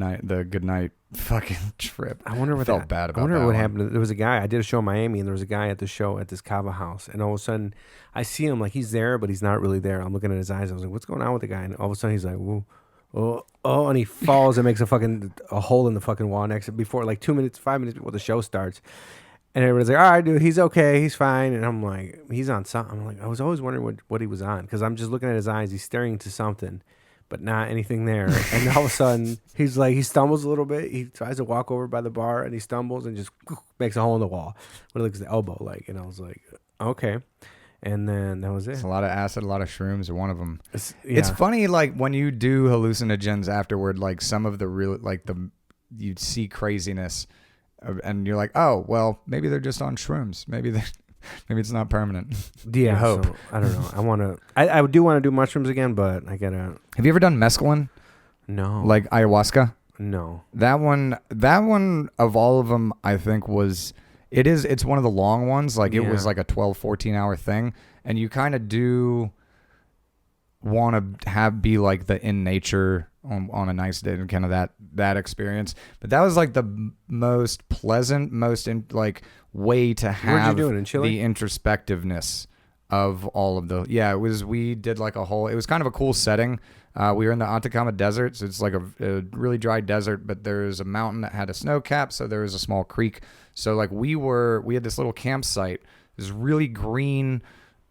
night fucking trip. I wonder what felt bad about. I wonder that what one. happened. There was a guy. I did a show in Miami, and there was a guy at the show at this kava house, and all of a sudden, I see him like he's there, but he's not really there. I'm looking at his eyes. I was like, "What's going on with the guy?" And all of a sudden, he's like, "Whoa." Oh, and he falls and makes a hole in the fucking wall next to before, like 5 minutes before the show starts. And everybody's like, all right, dude, he's okay. He's fine. And I'm like, he's on something. I'm like, I was always wondering what he was on, because I'm just looking at his eyes. He's staring into something, but not anything there. And all of a sudden, he's like, he stumbles a little bit. He tries to walk over by the bar and he stumbles and just makes a hole in the wall. What it looks like the elbow, like. And I was like, okay. And then that was it. It's a lot of acid, a lot of shrooms, or one of them. It's funny, like when you do hallucinogens afterward, like some of the real, like you see craziness, and you're like, oh, well, maybe they're just on shrooms. Maybe it's not permanent. Yeah, I hope. So, I don't know. I do want to do mushrooms again, but I gotta. Have you ever done mescaline? No. Like ayahuasca? No. That one of all of them, I think was. It's one of the long ones. Like it was like a 12, 14 hour thing. And you kind of do want to be like the in nature on a nice day and kind of that experience. But that was like the most pleasant, way to have Where'd you do it, in Chile? The introspectiveness of all of we did like it was kind of a cool setting. We were in the Atacama Desert, so it's like a really dry desert, but there's a mountain that had a snow cap, so there was a small creek. So like we had this little campsite, this really green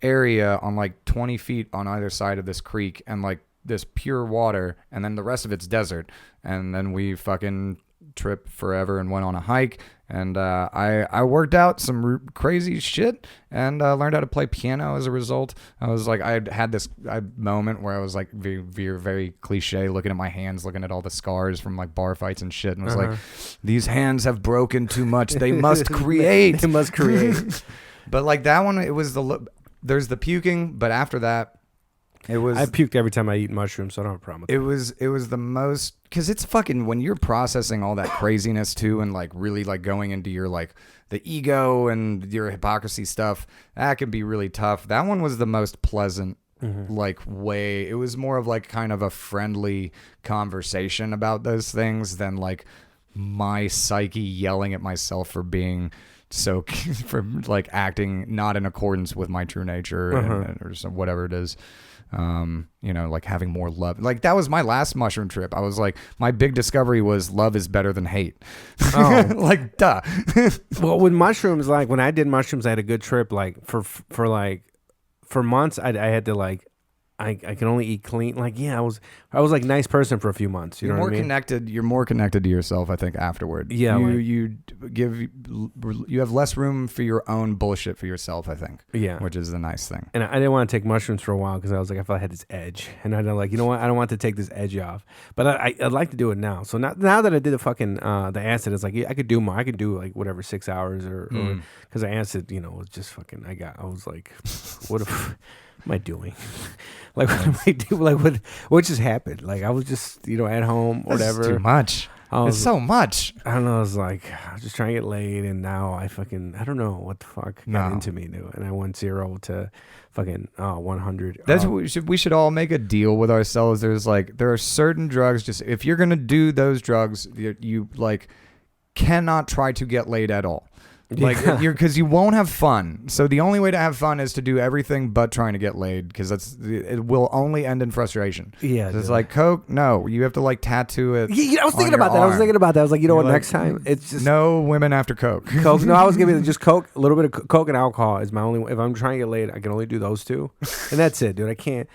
area on like 20 feet on either side of this creek, and like this pure water, and then the rest of it's desert. And then we fucking tripped forever and went on a hike, and I worked out some crazy shit and learned how to play piano as a result. I was like, I had this moment where I was like very, very, very cliche, looking at my hands, looking at all the scars from like bar fights and shit, and was like, these hands have broken too much, they must create. They must create. But like that one, it was there's the puking, but after that, I puked every time I eat mushrooms, so I don't have a problem with that. It was the most, because it's fucking, when you're processing all that craziness too, and like really like going into your like the ego and your hypocrisy stuff, that can be really tough. That one was the most pleasant like way. It was more of like kind of a friendly conversation about those things than like my psyche yelling at myself for being for like acting not in accordance with my true nature or whatever it is. Like having more love. Like that was my last mushroom trip. I was like, my big discovery was love is better than hate. Oh. Like, duh. Well, with mushrooms, like when I did mushrooms, I had a good trip. Like for months, I had to like, I can only eat clean. Like, yeah, I was like a nice person for a few months. You know what I mean? You're more connected to yourself, I think, afterward. Yeah. You have less room for your own bullshit for yourself, I think. Yeah. Which is the nice thing. And I didn't want to take mushrooms for a while because I was like, I felt I had this edge. And I was like, you know what? I don't want to take this edge off. But I'd like to do it now. So now that I did the fucking, the acid, it's like, yeah, I could do more. I could do like whatever, 6 hours or because the acid, was just fucking, I was like, what am I doing? Like, what am I doing? Like, what just happened? Like, I was just, at home, whatever. That's too much. It's so much. I don't know. I was like, I was just trying to get laid, and now I don't know what the fuck got into me, dude. And I went 0 to fucking 100. That's what we should all make a deal with ourselves. There are certain drugs, just if you're gonna do those drugs, you like cannot try to get laid at all. Like because you won't have fun. So the only way to have fun is to do everything but trying to get laid, because it will only end in frustration. Yeah, it's like coke. No, you have to like tattoo it. Yeah, I was thinking about that. I was like, you know what? Next time it's just no women after coke. Coke. No, I was giving just coke. A little bit of coke and alcohol is my only. If I'm trying to get laid, I can only do those two, and that's it, dude. I can't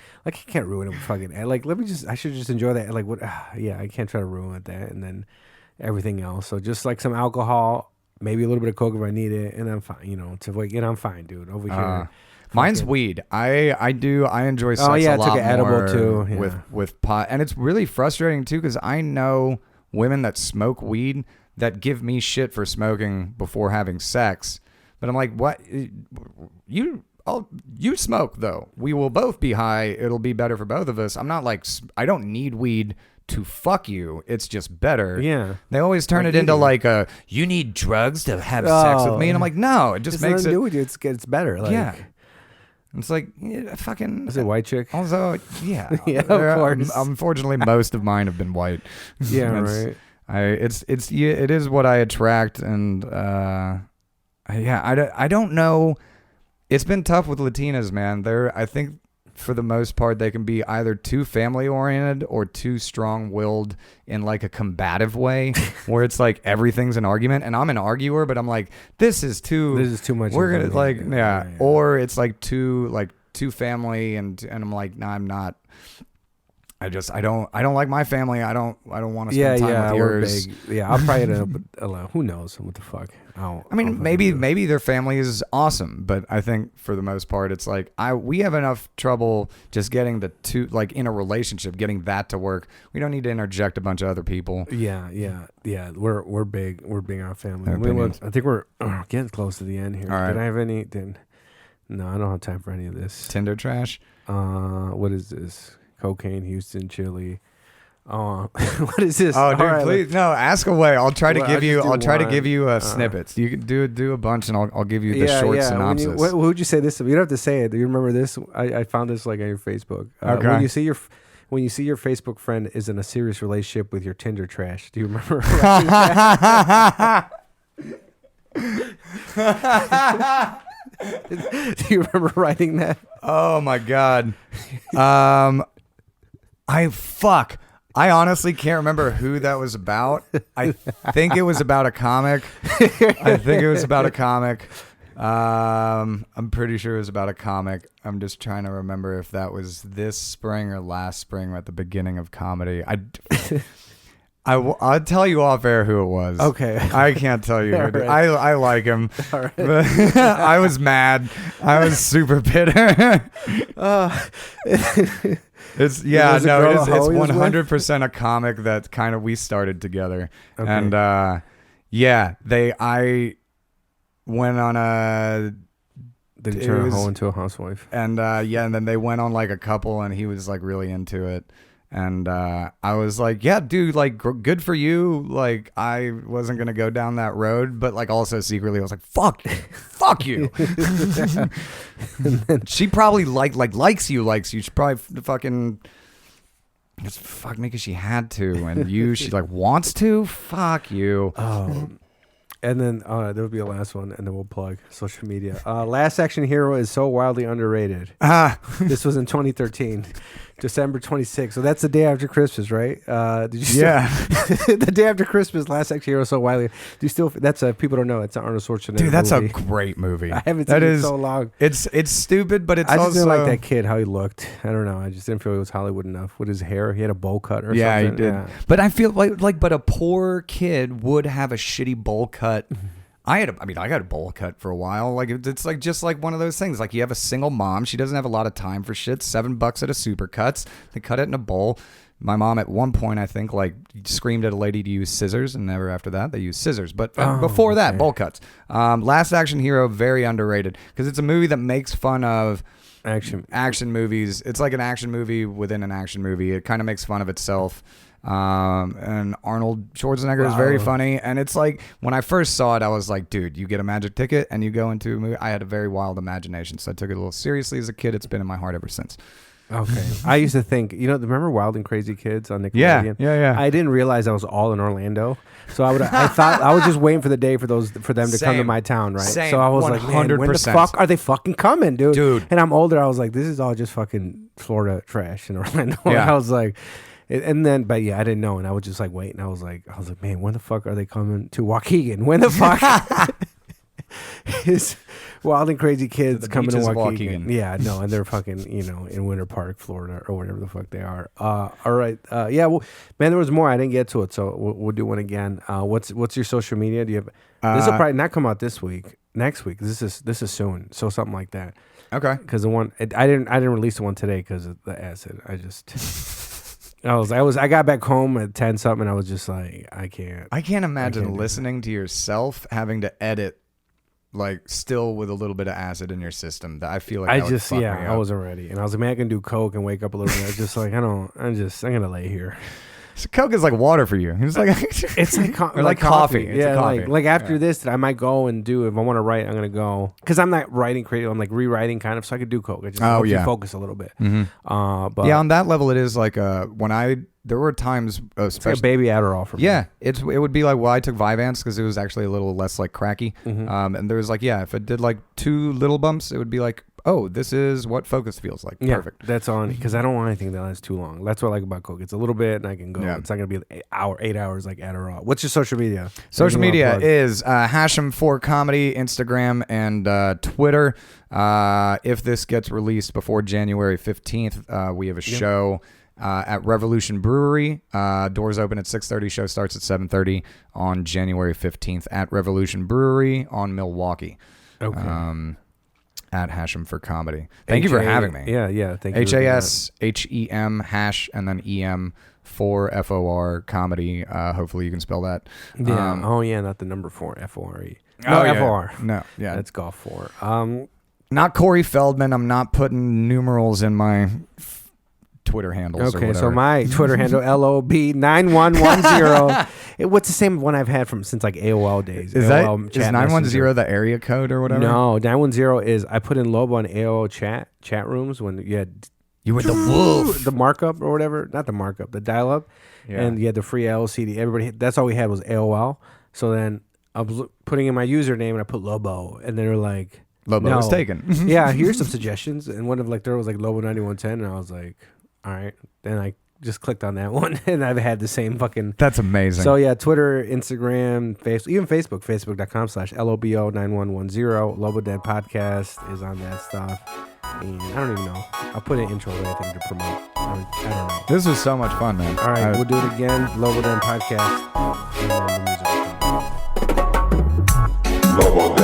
ruin it with fucking. Like, I should just enjoy that. Like, what? Yeah, I can't try to ruin it that, and then everything else. So just like some alcohol, maybe a little bit of coke if I need it, and I'm fine. You know, to like, I'm fine, dude. Over here. Mine's weed. I enjoy sex a lot took an edible more too. With pot, and it's really frustrating too because I know women that smoke weed that give me shit for smoking before having sex, but I'm like, what? You smoke though. We will both be high. It'll be better for both of us. I'm not like, I don't need weed to fuck you. It's just better. Yeah. They always turn it into like you need drugs to have sex with me, and I'm like, no, it just makes it. It's better. Like, yeah. It's like fucking. Is it white chick? Also, yeah, yeah, of course. Unfortunately, most of mine have been white. Yeah, right. It is what I attract, and I don't know. It's been tough with Latinas, man. I think for the most part they can be either too family oriented or too strong willed in like a combative way, where it's like everything's an argument, and I'm an arguer, but I'm like, this is too much. We're gonna like yeah, or it's like too family, and I'm like, nah, I'm not. I don't like my family. I don't want to spend time with yours. Yeah, I'll probably end up. Who knows what the fuck? Maybe their family is awesome, but I think for the most part, it's like we have enough trouble just getting the two, like in a relationship, getting that to work. We don't need to interject a bunch of other people. Yeah. We're big. We're big on our family. I think we're getting close to the end here. All right. Did I have any? No, I don't have time for any of this. Tinder trash. What is this? Cocaine, Houston, Chile. What is this? Oh, dude, right, please no. Ask away. I'll try to give you. I'll try to give you snippets. You can do a bunch, and I'll give you the short synopsis. Who'd you say this? You don't have to say it. Do you remember this? I found this like on your Facebook. Okay. When you see your Facebook friend is in a serious relationship with your Tinder trash. Do you remember? Do you remember writing that? Oh my God. I honestly can't remember who that was about. I think it was about a comic. I'm pretty sure it was about a comic. I'm just trying to remember if that was this spring or last spring or at the beginning of comedy. I'll tell you off air who it was. Okay. I can't tell you. Right. I like him. All right. But I was mad. I was super bitter. It's 100% a comic that kind of we started together. Okay. And I went on a. Did you turn a hoe into a housewife? And and then they went on like a couple, and he was like really into it. And I was like, yeah, dude, like, good for you. Like, I wasn't going to go down that road. But, like, also secretly, I was like, fuck you. She probably, likes you. She probably fucking just fuck me because she had to. And she, like, wants to? Fuck you. Oh. And then there will be a last one, and then we'll plug social media. Last Action Hero is so wildly underrated. This was in 2013, December 26th. So that's the day after Christmas, right? Did you still, the day after Christmas, Last Action Hero is so wildly. Do you still? That's people don't know. It's an Arnold Schwarzenegger. Dude, that's movie. a great movie. I haven't seen it in so long. It's stupid, but it's I just also didn't like that kid how he looked. I don't know. I just didn't feel he was Hollywood enough with his hair. He had a bowl cut or something. Yeah, he did. Yeah. But I feel but a poor kid would have a shitty bowl cut. I got a bowl cut for a while. Like it's like just like one of those things. Like you have a single mom. She doesn't have a lot of time for shit. $7 at a Supercuts. They cut it in a bowl. My mom at one point, I think, like screamed at a lady to use scissors, and never after that they used scissors. But before that, bowl cuts. Last Action Hero, very underrated because it's a movie that makes fun of action movies. It's like an action movie within an action movie. It kind of makes fun of itself. And Arnold Schwarzenegger is very funny, and it's like when I first saw it I was like, dude, you get a magic ticket and you go into a movie. I had a very wild imagination, so I took it a little seriously as a kid. It's been in my heart ever since. Okay. I used to think, remember Wild and Crazy Kids on Nickelodeon? Yeah. I didn't realize I was all in Orlando, so I thought I was just waiting for the day for them to come to my town, right? Same. So I was 100%. Like, man, when the fuck are they fucking coming, dude? And I'm older. I was like, this is all just fucking Florida trash in Orlando. Yeah. I was like. And then, but yeah, I didn't know, and I was just like waiting. I was like, man, when the fuck are they coming to Waukegan? When the fuck Wild and crazy kids the coming to beaches of Waukegan. Waukegan. Yeah, no, and they're fucking, in Winter Park, Florida, or whatever the fuck they are. All right. Yeah, well, man, there was more. I didn't get to it, so we'll do one again. What's your social media? Do you have? This will probably not come out this week. Next week. This is soon. So something like that. Okay. Because the one I didn't release the one today because of the acid. I got back home at 10 something. And I was just like, I can't imagine listening to yourself having to edit, like, still with a little bit of acid in your system. That I feel like I wasn't ready, and I was like, man, I can do coke and wake up a little bit. I was just like, I'm gonna lay here. So Coke is like water for you. It's like it's like coffee. It's coffee. Like after this, I might go and do. If I want to write, I'm gonna go because I'm not writing creative. I'm like rewriting kind of, so I could do Coke. I just focus a little bit. Mm-hmm. But on that level, it is like there were times, especially like a baby Adderall for me. Yeah, it would be like, well, I took Vyvanse because it was actually a little less like cracky. Mm-hmm. And there was like, if it did like 2 little bumps, it would be like, oh, this is what focus feels like. Yeah, perfect. that's on because I don't want anything that lasts too long. That's what I like about Coke. It's a little bit and I can go. Yeah. It's not gonna be 8 hours like Adderall. What's your social media? Social media is Hashem for Comedy, Instagram and Twitter. If this gets released before January 15th, we have a show at Revolution Brewery. Doors open at 6:30. Show starts at 7:30 on January 15th at Revolution Brewery on Milwaukee. Okay. At Hashem for Comedy. Thank you for having me. Yeah. Thank you. HASHEM hash and then EM for FOR Comedy. Hopefully you can spell that. Yeah. Not the number 4 FORE. No, FOR. No, yeah. That's golf 4. Not Corey Feldman. I'm not putting numerals in my Twitter handles. Okay, or so my Twitter handle LOB9110. What's the same one I've had since like AOL days? Is 910 the area code or whatever? No, 910 is I put in Lobo on AOL chat rooms when you had the wolf, the markup or whatever, not the markup, the dial up, and you had the free LCD. Everybody, that's all we had was AOL. So then I was putting in my username and I put Lobo, and they were like, Lobo was taken. Yeah, here's some suggestions, and one of there was like Lobo 9110, and I was like, all right. Then I just clicked on that one, and I've had the same fucking. That's amazing. So yeah, Twitter, Instagram, Facebook, even Facebook, facebook.com/LOBO9110. Lobo Dead Podcast is on that stuff. And I don't even know. I'll put an intro or anything to promote. I don't know. This was so much fun, man. All right, we'll do it again. Lobo Dead Podcast. And then the music will come. Lobo